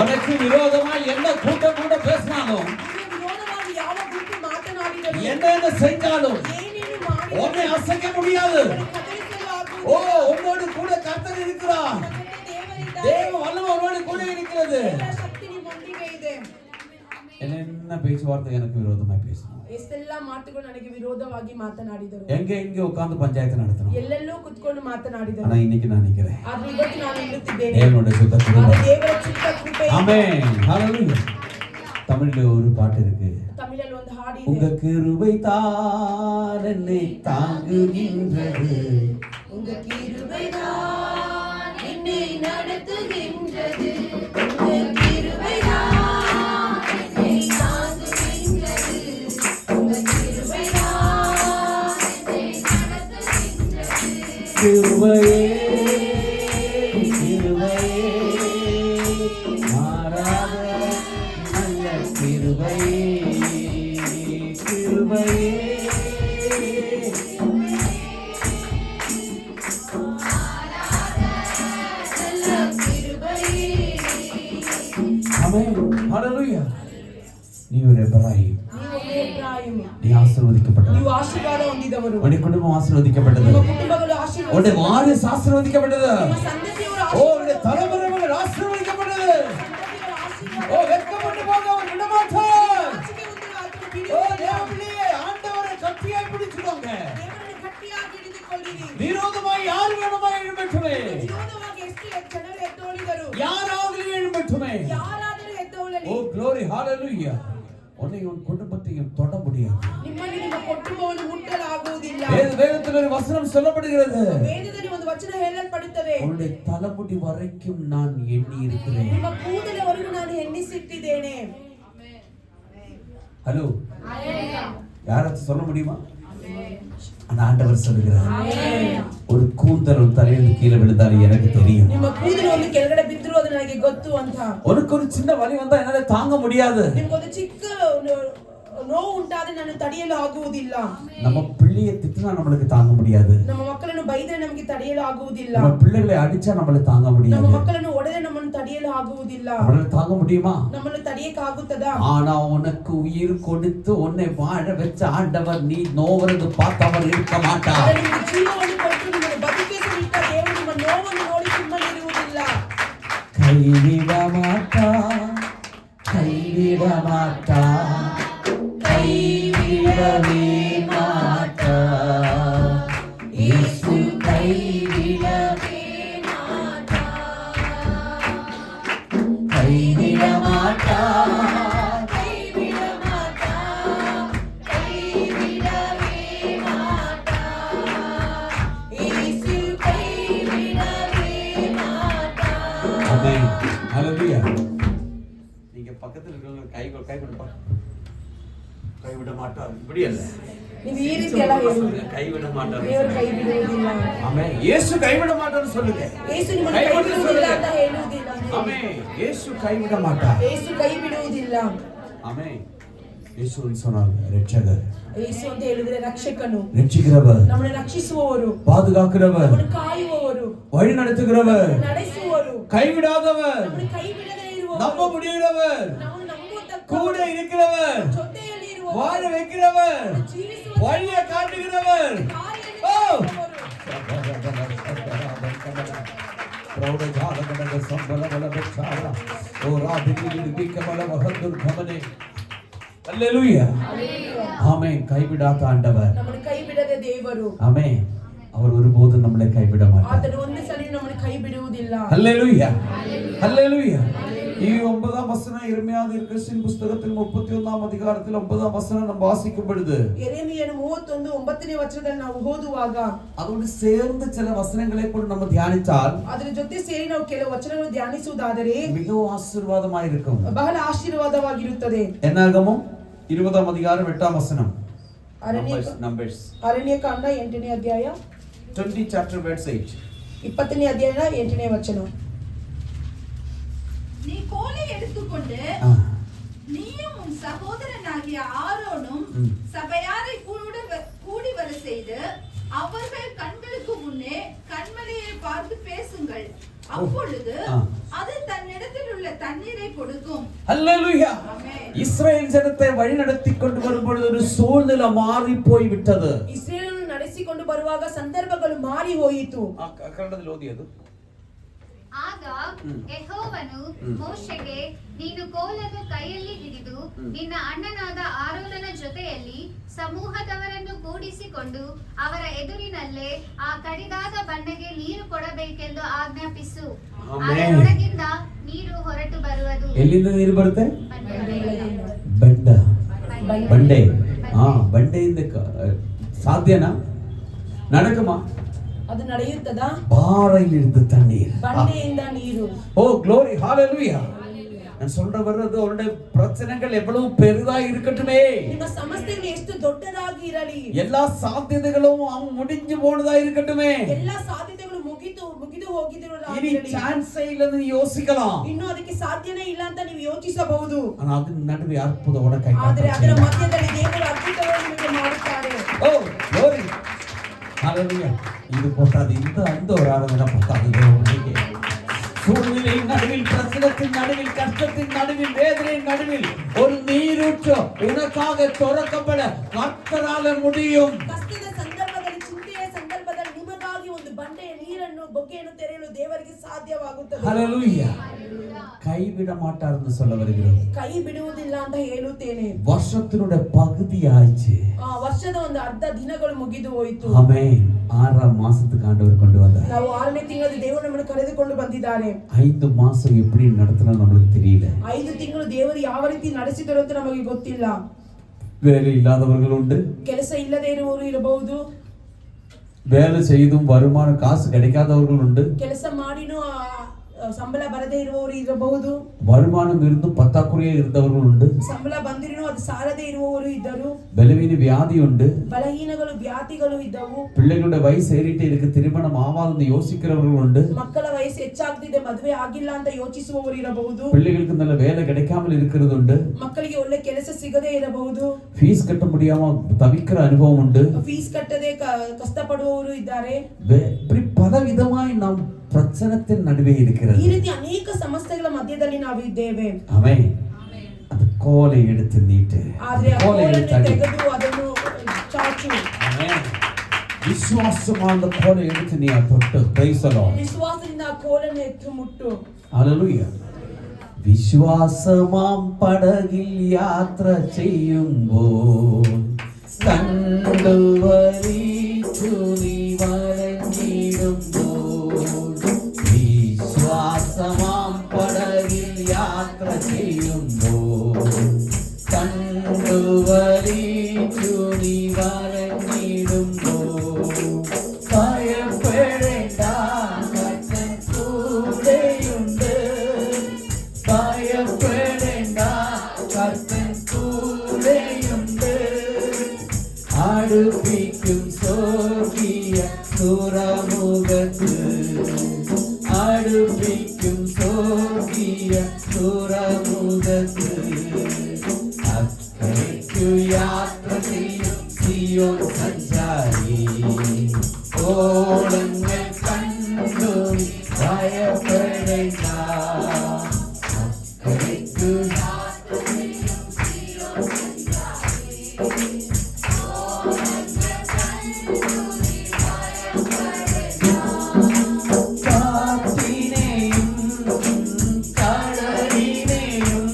உனக்கு விரோதமாய் என்ன கூட்டம் கூட பேசினாலும், ವಿರೋಧವಾಗಿ ಯಾವ ಗುಂಪು ಮಾತನಾಡಿದರೂ, என்ன செஞ்சாலும் ಏನೇನು ಮಾಡಿದರೂ உன்னை அசைக்க முடியாது. ಕದಲಿಸಲು ಆಗುವುದಿಲ್ಲ. ஓ, உன்னோடு கூட கர்த்தர் இருக்கிறார். தேவ வல்லமை உன்னோடு கூட இருக்கிறது. ದೇವರ ಶಕ್ತಿ ನಿಮ್ಮೊಂದಿಗೆ ಇದೆ. என்ன பேச்சுவார்த்தை எனக்கு விரோதமாய் பேசணும். ಎಷ್ಟೆಲ್ಲ ಮಾತುಗಳು ನನಗೆ ವಿರೋಧವಾಗಿ ಮಾತನಾಡಿದರು. எங்க உட்கார்ந்து பஞ்சாயத்து நடத்தணும். ಎಲ್ಲೆಲ್ಲೋ ಕುತ್ಕೊಂಡು ಮಾತನಾಡಿದರು. ஆனா இன்னைக்கு நான் நிக்கிறேன். ಆದ್ರೆ ಇವತ್ತು ನಾನು ನಿಲ್ಲುತ್ತಿದ್ದೇನೆ. தேவனுடைய சுத்த கிருபை. ಅದು ದೇವರ ಚಿತ್ತ ಕೃಪೆ. ஆமென். ஹalleluya. தமிழ்ல ஒரு பாட்டு இருக்கு. ತಮಿಳಲ್ಲಿ ಒಂದು ಹಾಡು ಇದೆ. உங்க கிருபை தான் என்னை தாங்குகின்றது. உங்க கிருபை தான் என்னை நடத்துகின்றது. உங்க கிருபை தான் என்னை தாங்குகின்றது. உங்க கிருபை தான் என்னை நடத்துகின்றது. கிருபையே கிருபையே மாறாத நல்ல கிருபையே கிருபையே. ஆமென். ஹalleluya. நீ ஒரு எபிராயீம். நீ ஆசீர்வதிக்கப்பட்டவன். ನೀವು ಆಶೀರ್ವಾದ ಹೊಂದಿದವರು. உன்னுடைய குடும்பம் ஆசீர்வதிக்கப்பட்டது. ನಿಮ್ಮ ಕುಟುಂಬಗಳು ಆಶೀರ್ವಾದ. உன்னுடைய வாரிசு ஆசீர்வதிக்கப்பட்டது. ನಿಮ್ಮ ಸಂತತಿಯವರು ஓ, உன்னுடைய தலைமுறைகள் ஆசீர்வதிக்கப்பட்டது. ஓ, வெட்கப்பட்டு போக அவர் விடமாட்டார். ஓ, தேவனே, ஆண்டவரை கட்டியாய் பிடிச்சுக்கோங்க. ದೇವರನ್ನು ಗಟ್ಟಿಯಾಗಿ ಹಿಡಿದುಕೊಳ್ಳಿರಿ. விரோதமாய் யார் வேணுமாய் எழும்பட்டுமே. ವಿರೋಧವಾಗಿ ಎಷ್ಟು ಜನರು ಎದ್ದೋಳಿದರು. யாராவது எழும்பட்டுமே. ಯಾರಾದರೂ ಎದ್ದೋಳಲಿ. ஓ, glory, hallelujah. உன்னை உன் குடும்பத்தையும் தொட முடியாது. ನಿಮ್ಮನ್ನು ನಿಮ್ಮ ಕುಟುಂಬವನ್ನು ಮುಟ್ಟಲಾಗುವುದಿಲ್ಲ. வேதத்தில் ஒரு வசனம் சொல்லப்படுகிறது. ವೇದದಲ್ಲಿ ಒಂದು ವಚನ ಹೇಳಲ್ಪಡುತ್ತದೆ. உன்னுடைய தலைமுடி வரைக்கும் நான் எண்ணி இருக்கிறேன். ನಿಮ್ಮ ಕೂದಲವರೆಗೂ ನಾನು ಎಣ್ಣಿಸಿಟ್ಟಿದ್ದೇನೆ. ஹலோ, யாராச்சும் சொல்ல முடியுமா? ஆனா ஆண்டவர் சொல்லுகிறார், ஒரு கூந்தல் உன் தலையிலிருந்து கீழே விழுந்தாலும் எனக்கு தெரியும். ನಿಮ್ಮ ಕೂದಲು ಒಂದು ಕೆಳಗಡೆ ಬಿದ್ದರೂ ಅದು ನನಗೆ ಗೊತ್ತು ಅಂತ. உனக்கு ஒரு சின்ன வலி வந்தா என்னால தாங்க முடியாது. ನಿಮಗೊಂದು ಚಿಕ್ಕ ನೋವು ಉಂಟಾದ್ರೆ ನಾನು ತಡೆಯಲು ಆಗುವುದಿಲ್ಲ. நம்ம பிள்ளையை திட்டினா திட்டினா நம்மளுக்கு தாங்க முடியாது. ನಮ್ಮ ಮಕ್ಕಳನ್ನು ಬೈದರೆ ನಮಗೆ ತಡೆಯಲು ಆಗುವುದಿಲ್ಲ. நம்ம பிள்ளைகளை அடிச்சா நம்மள தாங்க முடியாது. ನಮ್ಮ ಮಕ್ಕಳನ್ನು ಹೊಡೆದರೆ ನಮ್ಮನ್ನು ತಡೆಯಲು ಆಗುವುದಿಲ್ಲ. நம்மளால தாங்க முடியுமா? ನಮ್ಮನ್ನು ತಡೆಯಕ್ಕೆ ಆಗುತ್ತದಾ? ஆனா உனக்கு உயிர் கொடுத்து உன்னை வாழ வச்ச ஆண்டவர் நீ நோவறது பார்த்தவர் இருக்க மாட்டார். ಆದರೆ ನಿಮಗೆ ಜೀವವನ್ನು ಕೊಟ್ಟು ನಿಮ್ಮನ್ನು ಬದುಕಿಸಿ ಇಟ್ಟ ದೇವರು ನಿಮ್ಮ ನೋವನ್ನು ನೋಡಿ ಸುಮ್ಮನೆ ಇರುವುದಿಲ್ಲ. கைவிட மாட்டார், கைவிட மாட்டார், கைவிடவே மாட்டார். இயேசு கைவிடவே மாட்டார், கைவிட மாட்டார், கைவிட மாட்டார், கைவிடவே மாட்டார். இயேசு கைவிடவே மாட்டார். ஆமென். ஹalleluya. நீங்க பக்கத்துல இருக்கவங்க கை கொடுப்பா. கைவிட மாட்டார். இப்படி அல்ல. ನೀವು ಈ ರೀತಿ ಎಲ್ಲ ಹೇಳಿ. கைவிட மாட்டார். ದೇವರು ಕೈ ಬಿಡುವುದಿಲ್ಲ. ஆமென். இயேசு கைவிட மாட்டார்னு சொல்லுங்க. ಯೇಸು ನಿಮ್ಮನ್ನು ಕೈ ಬಿಡುವುದಿಲ್ಲ ಅಂತ ಹೇಳುವುದಿಲ್ಲ. ஆமென். இயேசு கைவிட மாட்டார். ಯೇಸು ಕೈ ಬಿಡುವುದಿಲ್ಲ. ஆமென். இயேசு சொன்னார் இரட்சகர். ಯೇಸು ಅಂತ ಹೇಳಿದ್ರೆ ರಕ್ಷಕನು, ரட்சிக்கிறவர், ನಮ್ಮನ್ನು ರಕ್ಷಿಸುವವರು, பாதுகாக்கிறவர், ನಮ್ಮನ್ನು ಕಾಯುವವರು, வழி நடத்துகிறவர், ನಡೆಸುವವರು, கைவிடாதவர், ನಮ್ಮನ್ನು ಕೈ ಬಿಡದೇ ಇರುವವರು, நம்ப முடிகிறவர், ನಮ್ಮನ್ನು ನಂಬುವಂತ கூட இருக்கிறவர், ಜೊತೆಯಲ್ಲಿ ಇರುವವರು, வாழ வைக்கிறவர், ಜೀವಿಸುವ வழியை காட்டுகிறவர். ಕಾರ್ಯದಲ್ಲಿ ஓ ಇರುವವರು. ಪ್ರೌಢ ಜಾಲಗಣದ ಸಂಬಲ ಬಲ ಬೆಚ್ಚಾರ ಓ ರಾಧಿನಿ ಬಿಕಮಲ ವಹದುರ್ ಗಮನೆ. அல்லேலூயா. ஆமென். கைவிடாத ஆண்டவர். ನಮ್ಮನ್ನು ಕೈ ಬಿಡದೆ ದೇವರು. ஆமென். அவர் ஒருபோதும் நம்மளை கைவிட மாட்டார். ಆತನು ಒಂದು ಸಲ ನಮ್ಮನ್ನು ಕೈ ಬಿಡುವುದಿಲ್ಲ. அல்லேலூயா. அல்லேலூயா. ഈ 9ാം വചനം യിരെമ്യാ ദീർഘദർശിൻ പുസ്തകത്തിൽ 31ാം അധികാരത്തിൽ 9ാം വചനം നാം വാസിക്കും പൊഴുது യെരേമിയನು 31 9ನೇ ವಚನದಲ್ಲಿ ನಾವು ಓದುವಾಗ ಅದೋடு சேர்ந்து சில வசனங்களை கூட நம்ம தியானித்தால் ಅದರ ಜೊತೆ ಸೇರಿ ನಾವು ಕೆಲವು ವಚನಗಳನ್ನು ಧ್ಯಾನಿಸುವುದಾದರೆ மிகவும் ஆசீர்வாதமாய் இருக்கும். ಬಹಳ ಆಶೀರ್ವಾದವಾಗಿರುತ್ತದೆ. என்னாகமம் 20ாம் அதிகாரம் 8ாம் வசனம். Numbers. ಅರಣ್ಯಕಾಂಡ 8ನೇ ಅಧ್ಯಾಯ 20 chapter verse 8. 20ನೇ ಅಧ್ಯಾಯ 8ನೇ ವಚನ. நீ கோலை எடுத்துக்கொண்டு நீயும் உன் சகோதரனாகிய ஆரோனும் சபையாரை கூடி வர செய்து அவர்கள் கண்களுக்கு முன்னே கண்மலையை பார்த்து பேசுங்கள். அப்பொழுது அது தன்னிடத்தில் உள்ள தண்ணீரை கொடுக்கும். அல்லேலூயா. இஸ்ரவேல் ஜனத்தை வழி நடத்தி கொண்டு வரும்போது ஒரு சூழ்நிலை மாறி போய் விட்டது. ಇಸ್ರೇಲನ್ನು ನಡೆಸಿಕೊಂಡು ಬರುವಾಗ ಸಂದರ್ಭಗಳು ಮಾರಿ ಹೋಯಿತು. ಕನ್ನಡದಲ್ಲಿ ಓದಿಯದು. ಆಗ ಯೆಹೋವನು ಮೋಶೆಗೆ, ನೀನು ಕೋಲನ್ನು ಕೈಯಲ್ಲಿ ಹಿಡಿದು ನಿನ್ನ ಅಣ್ಣನಾದ ಆರೋನನ ಜೊತೆಯಲ್ಲಿ ಸಮೂಹದವರನ್ನು ಕೂಡಿಸಿಕೊಂಡು ಅವರ ಎದುರಿನಲ್ಲೇ ಆ ಕಡಿದಾದ ಬಂಡೆಗೆ ನೀರು ಕೊಡಬೇಕೆಂದು ಆಜ್ಞಾಪಿಸು. ಅದರೊಳಗಿಂದ ನೀರು ಹೊರಟು ಬರುವುದು. ಎಲ್ಲಿಂದ ನೀರು ಬರುತ್ತೆ? ಬಂಡೆ. ಬಂಡೆಯಿಂದ ಸಾಧ್ಯನಾ? நடக்குமா? ಅದು ನಡೆಯುತ್ತದಾ? பாறையிலிருந்து தண்ணீர், ಬಂಡೆಯಿಂದ ನೀರು. ஓ glory, hallelujah. நான் சொல்ற வர்றது அவருடைய பிரச்சனைகள் எவ்வளவு பெரிதா இருக்கட்டுமே, ನಿಮ್ಮ ಸಮಸ್ಯೆಗಳು ಎಷ್ಟು ದೊಡ್ಡದಾಗಿ ಇರಲಿ, எல்லா சாத்தியங்களும் முடிஞ்சு போனதா இருக்கட்டுமே, ಎಲ್ಲ ಸಾಧ್ಯತೆಗಳು ಮುಗಿದು ಹೋಗಿದಿರುವುದಾಗಿರಲಿ, இனி சான்ஸே இல்லன்னு யோசிக்கலாம். ಇನ್ನು ಅದಕ್ಕೆ ಸಾಧ್ಯನೇ ಇಲ್ಲ ಅಂತ ನೀವು ಯೋಚಿಸಬಹುದು. ஆனா அது நடுவே அற்புதமான கை ಆದರೆ ಅದರ ಮಧ್ಯದಲ್ಲಿ ದೇವರು ಅದ್ಭುತವನ್ನು ನಿಮಗೆ ಮಾಡುತ್ತಾರೆ. ஓ glory, hallelujah. இது போட்டாது, இந்த அந்த ஒரு ஆராதனை போட்டாது. சூழ்நிலையின் நடுவில், பிரச்சனத்தின் நடுவில், கஷ்டத்தின் நடுவில், வேதனையின் நடுவில் ஒரு நீரூற்று உனக்காக திறக்கப்பட கர்த்தரால முடியும். ಕಷ್ಟದ ಸಂದರ್ಭದಲ್ಲಿ, ಚಿಂತೆಯ ಸಂದರ್ಭದಲ್ಲಿ ನಿಮಗಾಗಿ ಒಂದು ಬಂಡೆಯ ನೀರನ್ನು ಬೊಗ್ಗೆಯನ್ನು ತೆರೆಯಲು ದೇವರಿಗೆ ಸಾಧ್ಯವಾಗುತ್ತದೆ. ஹல்லேலூயா. கைவிட மாட்டார்னு சொல்ல வருகிறோம். ಕೈ ಬಿಡುವುದಿಲ್ಲ ಅಂತ ಹೇಳುತ್ತೇನೆ. வருஷத்தினுடைய பகுதி ஆயிச்சு. ವರ್ಷದ ಒಂದು ಅರ್ಧ ದಿನಗಳು ಮುಗಿದು ಹೋಯಿತು. ஆமென். 6ஆம் மாசத்துக்கு ஆண்டவர் கொண்டு வந்தார். ನಾವು 6ನೇ ತಿಂಗಳಲ್ಲಿ ದೇವರು ನಮ್ಮನ್ನು ಕರೆದುಕೊಂಡು ಬಂದಿದ್ದಾರೆ. 5 மாசம் எப்படி நடத்தினா நமக்கு தெரியல. 5 ತಿಂಗಳು ದೇವರು ಯಾವ ರೀತಿ ನಡೆಸಿದರು ಅಂತ ನಮಗೆ ಗೊತ್ತಿಲ್ಲ. வேலை இல்லாதவர்கள் உண்டு, ಕೆಲಸ ಇಲ್ಲದೆ ಇರುವವರು ಇರಬಹುದು, வேலை செய்தும் வருமான காசு கிடைக்காதவர்கள் உண்டு, ಕೆಲಸ ಮಾಡಿನೂ ಸಂಬಳ ಬರದೇ ಇರುವವರು ಇರಬಹುದು, வருமானம் இருந்து பத்தாக்குறையே இருந்தவர்கள் உண்டு, ಸಂಬಳ ಬಂದಿರೂ ಅದು ಸಾಲದೇ ಇರುವವರು ಇದ್ದರು, பலவீன வியாதி உண்டு, ಬಲಹೀನಗಳು ವ್ಯಾಧಿಗಳು ಇದ್ದವು, பிள்ளைகளோட வயசு ஏறிட்டே இருக்கு திருமணம் ஆகாதுன்னு யோசிக்கிறவர்கள் உண்டு, ಮಕ್ಕಳ ವಯಸ್ಸು ಹೆಚ್ಚಾಗ್ತಿದೆ ಮದುವೆ ಆಗಿಲ್ಲ ಅಂತ ಯೋಚಿಸುವವರು ಇರಬಹುದು, பிள்ளைகளுக்கு நல்ல வேலை கிடைக்காமல் இருக்கிறது உண்டு, ಮಕ್ಕಳಿಗೆ ಒಳ್ಳೆ ಕೆಲಸ ಸಿಗದೇ ಇರಬಹುದು, ஃபீஸ் கட்ட முடியாம தவிக்கிற அனுபவம் உண்டு, ಫೀಸ್ ಕಟ್ಟದೆ ಕಷ್ಟಪಡುವವರು ಇದ್ದಾರೆ. இப்படி பலவிதமாய் நாம் பிரச்சனத்தின் நடுவே இருக்கிறது. ಈ ರೀತಿ ಅನೇಕ ಸಮಸ್ಯೆಗಳ ಮಧ್ಯದಲ್ಲಿ ನಾವು ಇದ್ದೇವೆ. ஆமென். அந்த கோலை எடுத்து நீட்டு, ಆದ್ರೆ ಆ கோலை ಕೋಲನ್ನು எடுத்து ತೆಗೆದು ಅದನ್ನು ಚಾಚು. ஆமென். விசுவாசமா அந்த கோலை எடுத்து நீ தொட்டு பிரைஸ் தி லார்ட். ವಿಶ್ವಾಸದಿಂದ ಆ ಕೋಲನ್ನು ಎತ್ತು ಮುಟ್ಟು. ஹalleluya. விசுவாசமாம் படகில் யாத்திரை செய்யும்போது கண்டு வரித்து நீ வழங்கிடும்போது, விசுவாசமாம் படகில் யாத்திரை செய்யும்போது கண்டு வரித்து நீ வழங்கிடும்போது, பயப்படேண்டா கர்த்தர் கூடயுண்டு, பயப்படேண்டா கர்த்தர் கூடயுண்டு, அடுப்பிக்கும் சோகிய சுரமுகத்து, அடுப்பிக்கும் சோகிய சுரமுகத்து, அக்கறைக்கு யாத்திரை செய்யும் சியோன் சஞ்சாரி, ஓடங்கள் கண்டு பயப்படேண்டா, அக்கறைக்கு காற்றினேயும் கடலினேயும்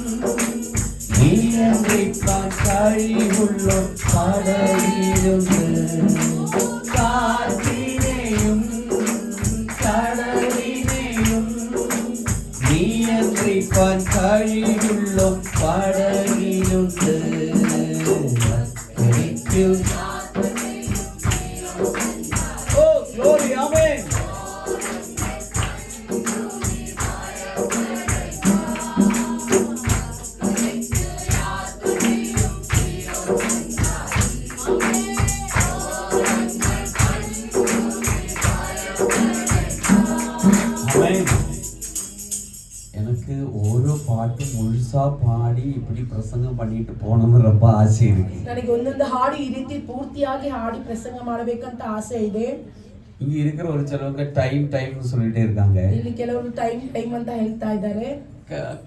நீயன்றிப்பான் கழிவுள்ளோம் படகிலுண்டு, காற்றினேயும் கடலினேயும் நீயன்றிப்பான் கழிவுள்ளோம் படகிலுண்டு, Oh, glory, amen. Amen. எனக்கு ஓரோ பாட்டும் முழுசா பாடி இப்படி பிரசங்கம் பண்ணிட்டு போகணும்னு ரொம்ப ஆசை இருக்கு. ನನಗೆ ಒಂದೊಂದು ಹಾಡು ಈ ರೀತಿ ಪೂರ್ತಿಯಾಗಿ ಹಾಡಿ ಪ್ರಸಂಗ ಮಾಡಬೇಕಂತ ಆಸೆ ಇದೆ. இங்க இருக்கிற ஒரு சிலவங்க டைம்னு சொல்லிட்டே இருக்காங்க. ಇಲ್ಲಿ ಕೆಲವರು ಟೈಮ್ ಅಂತ ಹೇಳ್ತಾ ಇದ್ದಾರೆ.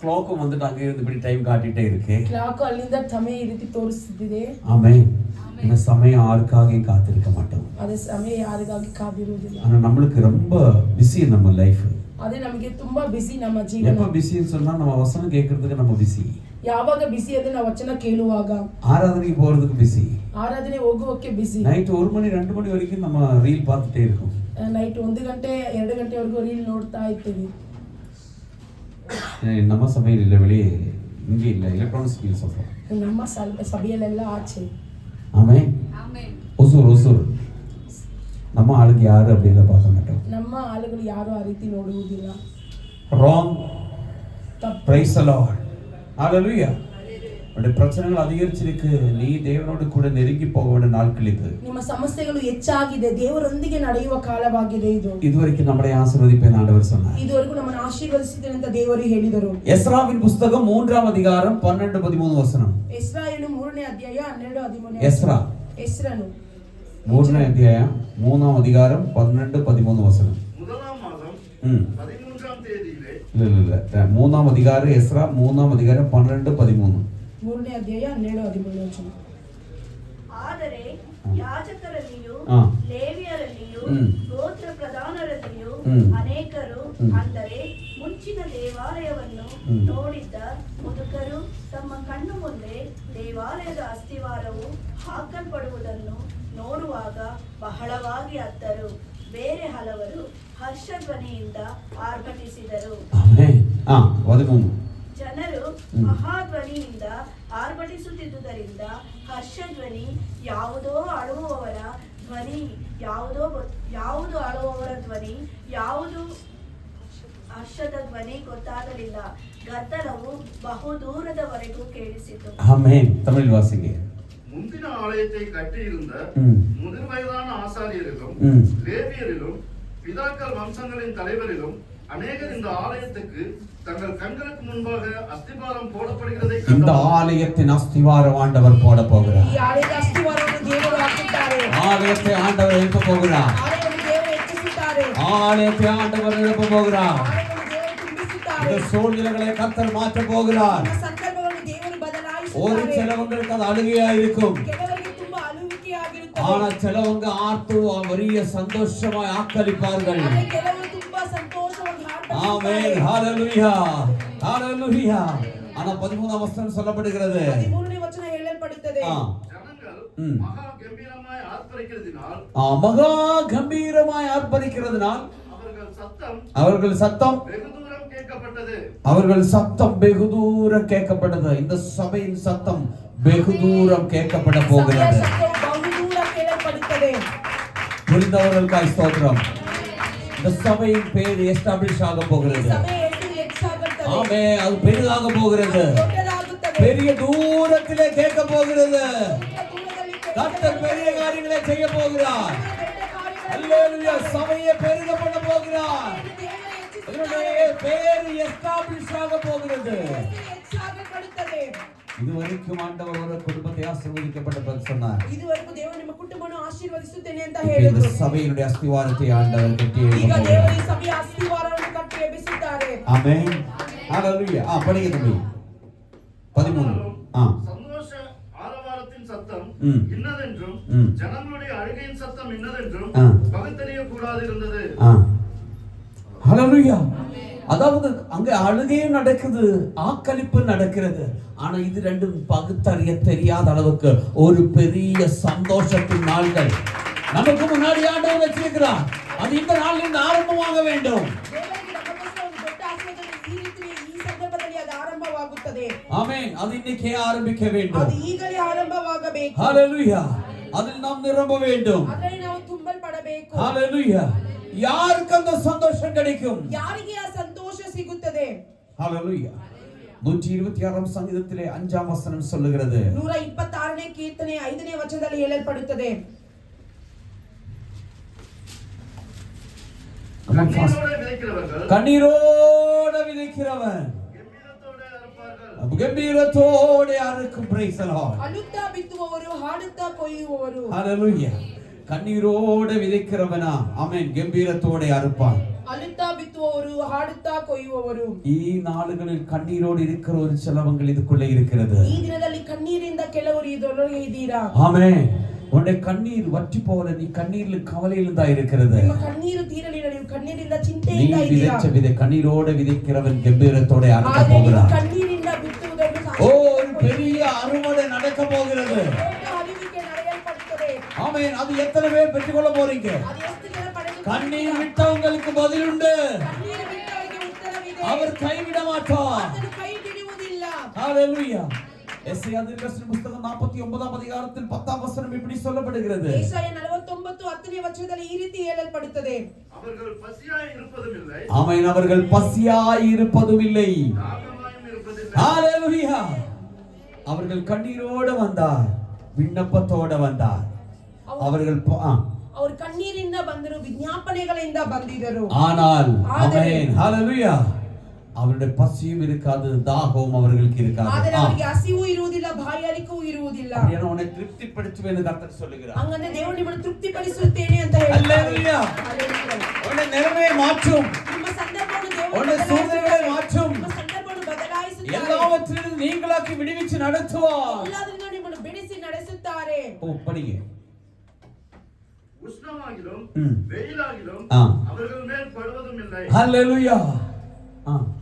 ಕ್ಲಾಕ್ வந்துட்டு அங்க இருந்து இப்படி டைம் காட்டிட்டே இருக்கு. ಕ್ಲಾಕ್ ಅಲ್ಲಿಂದ ಸಮಯ ಈ ರೀತಿ ತೋರಿಸುತ್ತಿದೆ. ஆமென். இந்த சமயம் யாருக்காக காத்திருக்க மாட்டோம். ಅದು ಸಮಯ ಯಾರಿಗಾಗಿ ಕಾದಿರುವುದಿಲ್ಲ. ஆனா நம்மளுக்கு ரொம்ப பிஸி நம்ம லைஃப். ಅದೇ ನಮಗೆ ತುಂಬಾ ಬಿಸಿ ನಮ್ಮ ಜೀವನ. எப்ப பிஸின்னு சொன்னா நம்ம வசனம் கேட்கிறதுக்கு நம்ம பிஸி. ಯಾವಾಗ ಬಿಸಿ ಅಂದ್ರೆ ನಾವು ವಚನ ಕೇಳುವಾಗ, ஆராதனைக்கு போறதுக்கு பிஸி, ಆರಾಧನೆ ಹೋಗುವಕ್ಕೆ ಬಿಸಿ, நைட் 1 மணி 2 மணி வரைக்கும் நம்ம ரீல் பார்த்துட்டே இருக்கோம். ನೈಟ್ 1 ಗಂಟೆ 2 ಗಂಟೆವರೆಗೂ ರೀಲ್ ನೋಡ್ತಾ ಇರ್ತೀವಿ. நம்ம சபையில் இல்லை, வெளியே இங்கே இல்லை, எலக்ட்ரானிக்ஸ் ஸ்கில் சொல்றோம். ನಮ್ಮ ಸಭೆಯಲ್ಲೆಲ್ಲ ಆಚೆ. ஆமென். ஒசூர் நம்ம ஆளுக்கு யாரு அப்படின்றத பார்க்க மாட்டோம். ನಮ್ಮ ಆಳುಗಳು ಯಾರು ಆ ರೀತಿ ನೋಡುವುದಿಲ್ಲ. ராங். Praise the Lord. ஹalleluya. உடைய பிரச்சனைகள் அதிகரிச்சிருக்கு, நீ தேவனோடு கூட நெருங்கி போக வேண்டிய நாட்கள் இது. ನಿಮ್ಮ ಸಮಸ್ಯೆಗಳು ಹೆಚ್ಚಾಗಿದೆ, ದೇವರೊಂದಿಗೆ ನಡೆಯುವ ಕಾಲವಾಗಿದೆ ಇದು. இதுவரைக்கும் நம்மளை ஆசீர்வதிப்பேன் ஆண்டவர் சொன்னார். ಇದುವರೆಗೂ ನಮ್ಮನ್ನು ಆಶೀರ್ವದಿಸಿದ್ದೇನೆ ಅಂತ ದೇವರು ಹೇಳಿದರು. எஸ்ராவின் புத்தகம் 3ஆம் அதிகாரம் 12-13 வசனம். ಎಸ್ರಾಯನು 3ನೇ ಅಧ್ಯಾಯ 12-13. எஸ்ரா ಎಸ್ರನು 3ನೇ அத்தியாயம் 3ஆம் அதிகாரம் 12-13 வசனம். முதலாம் மாதம் 13ஆம் தேதியிலே இல்ல 3ஆம் அதிகாரம் எஸ்ரா 3ஆம் அதிகாரம் 12-13. 3ನೇ ಅಧ್ಯಾಯ 12-13 ವಚನ. ಆದರೆ ಯಾಜಕರಲ್ಲಿಯೂ ಲೇವಿಯರಲ್ಲಿಯೂ ಗೋತ್ರ ಪ್ರಧಾನರಲ್ಲಿಯೂ ಅನೇಕರು, ಅಂದರೆ ಮುಂಚಿನ ದೇವಾಲಯವನ್ನು ನೋಡಿದ್ದ ಮುದುಕರು, ತಮ್ಮ ಕಣ್ಣು ಮುಂದೆ ದೇವಾಲಯದ ಅಸ್ತಿವಾರವು ಹಾಕಲ್ಪಡುವುದನ್ನು ನೋಡುವಾಗ ಬಹಳವಾಗಿ ಅತ್ತರು. ಬೇರೆ ಹಲವರು ಹರ್ಷಧ್ವನಿಯಿಂದ ಆರ್ಭಟಿಸಿದರು. ಜನರು ಮಹಾಧ್ವನಿಯಿಂದ ಆರ್ಭಟಿಸುತ್ತಿದ್ದುದರಿಂದ ಹರ್ಷಧ್ವನಿ ಯಾವುದೋ ಅಳುವವರ ಧ್ವನಿ, ಯಾವುದು ಅಳುವವರ ಧ್ವನಿ, ಯಾವುದು ಹರ್ಷದ ಧ್ವನಿ ಗೊತ್ತಾಗಲಿಲ್ಲ. ಗದ್ದಲವು ಬಹುದೂರದವರೆಗೂ ಕೇಳಿಸಿತು. ஆமென். தமிழ் வாசிங்க. முந்தின ஆலயத்தை கட்டியிருந்த முதிர் வயதான ஆசாரியரிலும் லேவியரிலும் பிதாக்கள் வம்சங்களின் தலைவரிலும் அநேகர் இந்த ஆலயத்துக்கு தங்கள் கண்களுக்கு முன்பாக அஸ்திபாரம் போடப்படுகிறதை இந்த ஆலயத்தின் அஸ்திவாரம் ஆண்டவர் போட போகிறார். ಈ ಆಲಯದ ಅಸ್ತಿವಾರವನ್ನು ದೇವರು ಹಾಕುತ್ತಾರೆ. ஆலயத்தை ஆண்டவர் எழுப்ப போகிறார். ಆಲಯವನ್ನು ದೇವರು ಹೆಚ್ಚಿಸುತ್ತಾರೆ. ஆலயத்தை ஆண்டவர் எழுப்ப போகிறார். ಆಲಯವನ್ನು ದೇವರು ತುಂಬಿಸುತ್ತಾರೆ. இந்த சூழ்நிலைகளை கர்த்தர் மாற்ற போகிறார். ನಿಮ್ಮ ಸಂದರ್ಭಗಳನ್ನು ದೇವರು ஒரு ಬದಲಾಯಿಸುತ್ತಾರೆ. சிலவங்களுக்கு அது அழுகையா இருக்கும். ಕೆಲವರಿಗೆ ತುಂಬಾ ಅಳುವಿಕೆಯಾಗಿರುತ್ತದೆ. ஆனா சிலவங்க ஆர்த்து வரிய சந்தோஷமாய் ஆக்களிப்பார்கள். ಆದರೆ ಕೆಲವರು ತುಂಬಾ ಸಂತೋಷವಾಗಿ ஆமென். ಹಾಡುತ್ತಾರೆ. ஹalleluya. ஹalleluya. ஆனா 13ஆம் வசனம் சொல்லப்படுகிறது. 13ನೇ ವಚನ ಹೇಳಲ್ಪಡುತ್ತದೆ. ஜனங்கள் மகா கம்பீரமாய் ஆர்ப்பரிக்கிறதினால் மகா கம்பீரமாய் ஆர்ப்பரிக்கிறதுனால் அவர்கள் சத்தம் வெகு தூரம் கேட்கப்பட்டது. அவர்கள் சத்தம் வெகு தூரம் கேட்கப்பட்டது. இந்த சபையின் சத்தம் வெகு தூரம் கேட்கப்பட போகிறது. ಸಭೆಯ ಸತ್ಯವು ಬಹುದೂರ ಕೇಳಲ್ಪಡುತ್ತದೆ. புரிந்தவர்களுக்காய் ஸ்தோத்திரம். இந்த சபையின் பேர் எஸ்டாப்ளிஷ் ஆக போகிறது. ಸಭೆಯ ಹೆಸರು ಹೆಚ್ಚಾಗುತ್ತದೆ. ஆமே, அது பெரிதாக போகிறது. ದೊಡ್ಡದಾಗುತ್ತದೆ. பெரிய தூரத்திலே கேட்க போகிறது. ದೂರದಲ್ಲಿ கர்த்தர் பெரிய காரியங்களை செய்ய போகிறார். அல்லேலூயா. சபையை பெருக பண்ண போகிறார். இதனுடைய பேர் எஸ்டாப்ளிஷ் ஆக போகிறது. ಹೆಚ್ಚಾಗಲ್ಪಡುತ್ತದೆ. இதுவரைக்கும் ஆண்டவர் ஒரு குடும்பத்தை ஆசீர்வதிக்கப்பட்ட சொன்னார். ಇದುವರೆಗೂ ದೇವರು ನಿಮ್ಮ ಕುಟುಂಬವನ್ನು ಆಶೀರ್ವದಿಸುತ್ತೇನೆ ಅಂತ இந்த ಹೇಳಿದ್ರು. சபையினுடைய அஸ்திவாரத்தை ஆண்டவர் கட்டி ಈಗ எழுப்ப ದೇವರು போகிறார். ಈ ಸಭೆಯ ಅಸ್ತಿವಾರವನ್ನು ಕಟ್ಟಿ ಎಬ್ಬಿಸುತ್ತಾರೆ. ஆமென். ஹalleluya. படிங்க தம்பி. 13. சந்தோஷ ஆரவாரத்தின் சத்தம் ம். இன்னதென்றும் ஜனங்களுடைய அழுகையின் சத்தம் இன்னதென்றும் பகுத்தறிய கூடாது இருந்தது. ஹalleluya. அதாவது அங்க அழுகையும் நடக்குது, ஆக்களிப்பு நடக்கிறது. ஆனா இது ரெண்டும் பகுத்தறிய தெரியாத அளவுக்கு ஒரு பெரிய சந்தோஷத்தின் நாள்கள் நமக்கு முன்னாடி ஆண்டவர் வச்சிருக்கிறார். அது இந்த நாளில் ஆரம்பமாக வேண்டும். ದೇವರಿಗೆ ನಮಗೋಸ್ಕರ ಒಂದು ದೊಡ್ಡ ಆಶೀರ್ವಾದ ಈ ರೀತಿ ಈ ಸಂದರ್ಭದಲ್ಲಿ ಅದು ಆರಂಭವಾಗುತ್ತದೆ. ஆமென். அது இன்னைக்கே ஆரம்பிக்க வேண்டும். ಅದು ಈಗಲೇ ಆರಂಭವಾಗಬೇಕು. ஹalleluya. அதில் நாம் நிரம்ப வேண்டும். ಅದರಲ್ಲಿ ನಾವು ತುಂಬಲ್ಪಡಬೇಕು. ஹalleluya. யாருக்கு அந்த சந்தோஷம் கிடைக்கும்? ಯಾರಿಗೆ ಆ ಸಂತೋಷ ಸಿಗುತ್ತದೆ? ஹalleluya. 126ஆம் சங்கீதத்திலே 5ஆம் வசனம் சொல்லுகிறது. 126ನೇ ಕೀರ್ತನೆ 5ನೇ ವಚನದಲ್ಲಿ ಹೇಳಲ್ಪಡುತ್ತದೆ. கண்ணீரோடு விதைக்கிறவன் கம்பீரத்தோடு அறுக்கும். Price the Lord. ಅಳುತ್ತಾ ಬಿತ್ತುವವರು ಹಾಡುತ್ತಾ ಕೊಯ್ಯುವವರು. ஹalleluya. கண்ணீரோடு விதைக்கிறவனா ஆமென் கம்பீரத்தோடு அறுப்பான். ಅಳುತ್ತಾ ಬಿತ್ತುವವರು ಹಾಡುತ್ತಾ ಕೊಯ್ಯುವವರು. ಈ ನಾಳುகளில் கண்ணீரோடு இருக்கிற ஒரு சிலவங்கள் இதுக்குள்ளே இருக்கிறது. ಈ ದಿನದಲ್ಲಿ ಕಣ್ಣೀರಿಂದ ಕೆಲವರು ಇದರೊಳಗೆ ಇದ್ದೀರಾ? ஆமென். உன்னுடைய கண்ணீர் வற்றி போல நீ கண்ணீரில் கவலையில் தான் இருக்கிறது. ನಿಮ್ಮ ಕಣ್ಣೀರು ತೀರಲಿಲ್ಲ, ನೀವು ಕಣ್ಣೀರಿಂದ நீ ಚಿಂತೆಯಿಂದ ಇದ್ದೀರಾ. விதைச்ச விதை கண்ணீரோடு விதைக்கிறவன் கம்பீரத்தோட அறுக்க ಆದರೆ ನೀವು போகிறான். ಕಣ್ಣೀರಿಂದ ಬಿತ್ತುವುದನ್ನು ஒரு பெரிய அறுவடை நடக்க போகிறது. ದೊಡ್ಡ ಅರಿವಿಕೆ ನಡೆಯಲ್ಪಡುತ್ತದೆ. ஆமென். அது எத்தனை பேர் பெற்றுக்கொள்ள போறீங்க? ಅದು ಎಷ್ಟು ಜನ ಪಡೆದುಕೊಳ್ಳುತ್ತೀರಾ? கண்ணீர் விட்டவங்களுக்கு பதில் உண்டு. ಕಣ್ಣೀರು ಬಿಟ್ಟವರಿಗೆ ಉತ್ತರವಿದೆ. அவர் கைவிட மாட்டார். ಆತನು ಕೈ ಬಿಡುವುದಿಲ್ಲ. ஹalleluya. எஸ்ஐயா தீர்க்கதரிசன புத்தகம் 49ஆம் அதிகாரத்தில் 10ஆம் வசனம் இப்படி சொல்லப்படுகிறது. ஏசாயா 49 10ನೇ ವಚನದಲ್ಲಿ ಈ ರೀತಿ ಹೇಳಲ್ಪಡುತ್ತದೆ. அவர்கள் பசியாய் இருப்பதும் இல்லை. ஆமென். அவர்கள் பசியாய் இருப்பதும் இல்லை. தாகமாயும் இருப்பதில்லை. ஹalleluya. அவர்கள் கண்ணீரோடு வந்தார், விண்ணப்பத்தோடு வந்தார். அவர்கள் ಅವರು ಕಣ್ಣೀರಿಂದ ಬಂದರು, ವಿಜ್ಞಾಪನೆಗಳಿಂದ ಬಂದಿದರು. ஆனால் ஆமென். ஹalleluya. அவருடைய பசியும் இருக்காது, தாகமும் அவர்களுக்கு இருக்காது. ಆದರೆ ಅವರಿಗೆ ಹಸಿವು ಇರುವುದಿಲ್ಲ, ಬಾಯಾರಿಕೆಯೂ ಇರುವುದಿಲ್ಲ. அப்படியே உன்னை திருப்திப்படுத்துவேன் கர்த்தர் சொல்லுகிறார். ಹಂಗಂದ್ರೆ ದೇವರು ನಿಮ್ಮನ್ನು ತೃಪ್ತಿಪಡಿಸುತ್ತೇನೆ ಅಂತ ಹೇಳ್ತಾರೆ. ஹalleluya. உன்னை நிலைமையை மாற்றும், ನಿಮ್ಮ ಸಂದರ್ಭವನ್ನು ದೇವರು உன்னை சூழ்நிலைகளை மாற்றும், ನಿಮ್ಮ ಸಂದರ್ಭವನ್ನು ಬದಲಾಯಿಸುತ್ತಾರೆ. எல்லாவற்றிலிருந்து நீங்களாக்கி விடுவிச்சு நடத்துவார். ಎಲ್ಲದರಿಂದ ನಿಮ್ಮನ್ನು ಬಿಡಿಸಿ ನಡೆಸುತ್ತಾರೆ. படிங்க. உஷ்ணமாகிலும் வெயிலாகிலும் அவர்கள் மேல் படுவதும் இல்லை. ஹalleluya.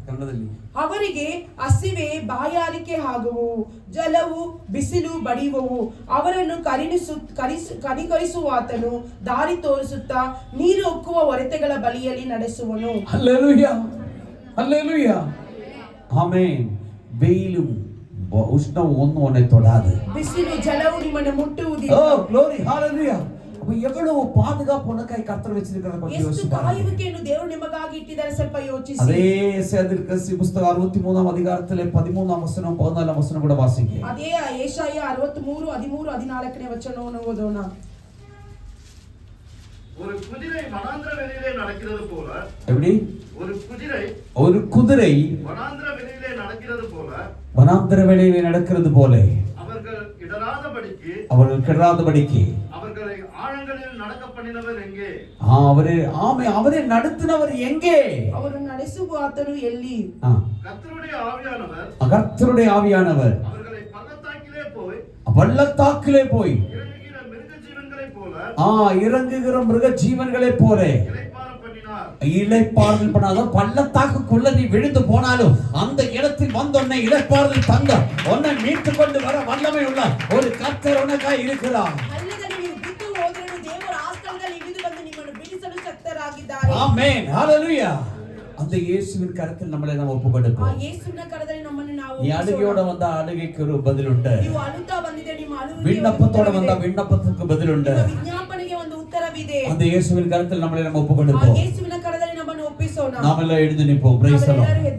ಕನ್ನಡದಲ್ಲಿ ಅವರಿಗೆ ಹಸಿವೆ ಬಾಯಾರಿಕೆ ಆಗುವು, ಜಲವು ಬಿಸಿಲು ಬಡಿಯುವವು. ಅವರನ್ನು ಕನಿಕರಿಸುವಾತನು ದಾರಿ ತೋರಿಸುತ್ತಾ ನೀರು ಉಕ್ಕುವ ಒರತೆಗಳ ಬಳಿಯಲ್ಲಿ ನಡೆಸುವನು. ஹalleluya. ஹalleluya. ஆமென். வெயிலும் உஷ்ணம் ஒன்றும் உன்னை தொடாது. ಬಿಸಿಲು ಜಲವು ನಿಮ್ಮನ್ನು ಮುಟ್ಟುವುದಿಲ್ಲ. ஓ glory. ஹalleluya. அப்ப எவ்வளவு பாதுகாப்பு உனக்காய் கர்த்தர் வச்சிருக்கிறார் கொஞ்சம் ಎಷ್ಟು யோசிச்சு பாருங்க. ಕಾಯುವಿಕೆಯನ್ನು ದೇವರು ನಿಮಗಾಗಿ ಇಟ್ಟಿದ್ದಾರೆ ಸ್ವಲ್ಪ ಯೋಚಿಸಿ. அதே சேதிர்கசி புஸ்தகம் 63ஆம் அதிகாரத்திலே 13ஆம் வசனம் 14ஆம் வசனம் கூட வாசிங்க. ಅದೇ ಯೆಶಾಯ 63 13 14ನೇ ವಚನವನ್ನು ಓದೋಣ. ஒரு குதிரை வனாந்திர வெளியிலே நடக்கிறது போல எப்படி ஒரு குதிரை வனாந்திர வெளியிலே நடக்கிறது போல வனாந்திர வெளியிலே நடக்கிறது போல அவர்கள் இடராதபடிக்கு அவர்களை ஆழங்களில் நடக்க பண்ணினவர் எங்கே? அவரை நடத்தினவர் எங்கே? ಅವರು ನಡೆಸುವ ಆತನು ಎಲ್ಲಿ? கர்த்தருடைய ஆவியானவர் அவர்களை பள்ளத்தாக்கிலே போய் இறங்குகிற மிருக ஜீவன்களைப் போல இளைப்பாறுதல் பண்ணாத பள்ளத்தாக்குக்குள்ள நீ விழுந்து போனாலும் அந்த இடத்தில் வந்தொன்னை இளைப்பாறுதல் தந்த உன்னை மீட்டு கொண்டு வர வல்லமை உள்ள ஒரு கர்த்தர் உனக்காய் இருக்கிறார். ஆமென் ஹalleluya. அந்த இயேசுவின் கரத்தில் நம்மளை நாம் ஒப்புக்கொடுப்போம். ಆ ಯೇಸುವಿನ ಕರದಲ್ಲಿ ನಮ್ಮನ್ನು ನಾವು நீ அழுகையோட வந்த அழுகைக்கு ஒரு பதில் உண்டு. ನೀವು ಅಳುತ್ತಾ ಬಂದಿದೆ ನಿಮ್ಮ ಅಳುವಿಗೆ விண்ணப்பத்தோட வந்த விண்ணப்பத்துக்கு பதில் உண்டு. ನಿಮ್ಮ ವಿಜ್ಞಾಪನೆಗೆ ಒಂದು ಉತ್ತರವಿದೆ. அந்த இயேசுவின் கரத்தில் நம்மளை நாம் ஒப்புக்கொடுப்போம். ಆ ಯೇಸುವಿನ ಕರದಲ್ಲಿ ನಮ್ಮನ್ನು ಒಪ್ಪಿಸೋಣ. நாமெல்லாம் எழுந்து நிற்போம். Price the Lord.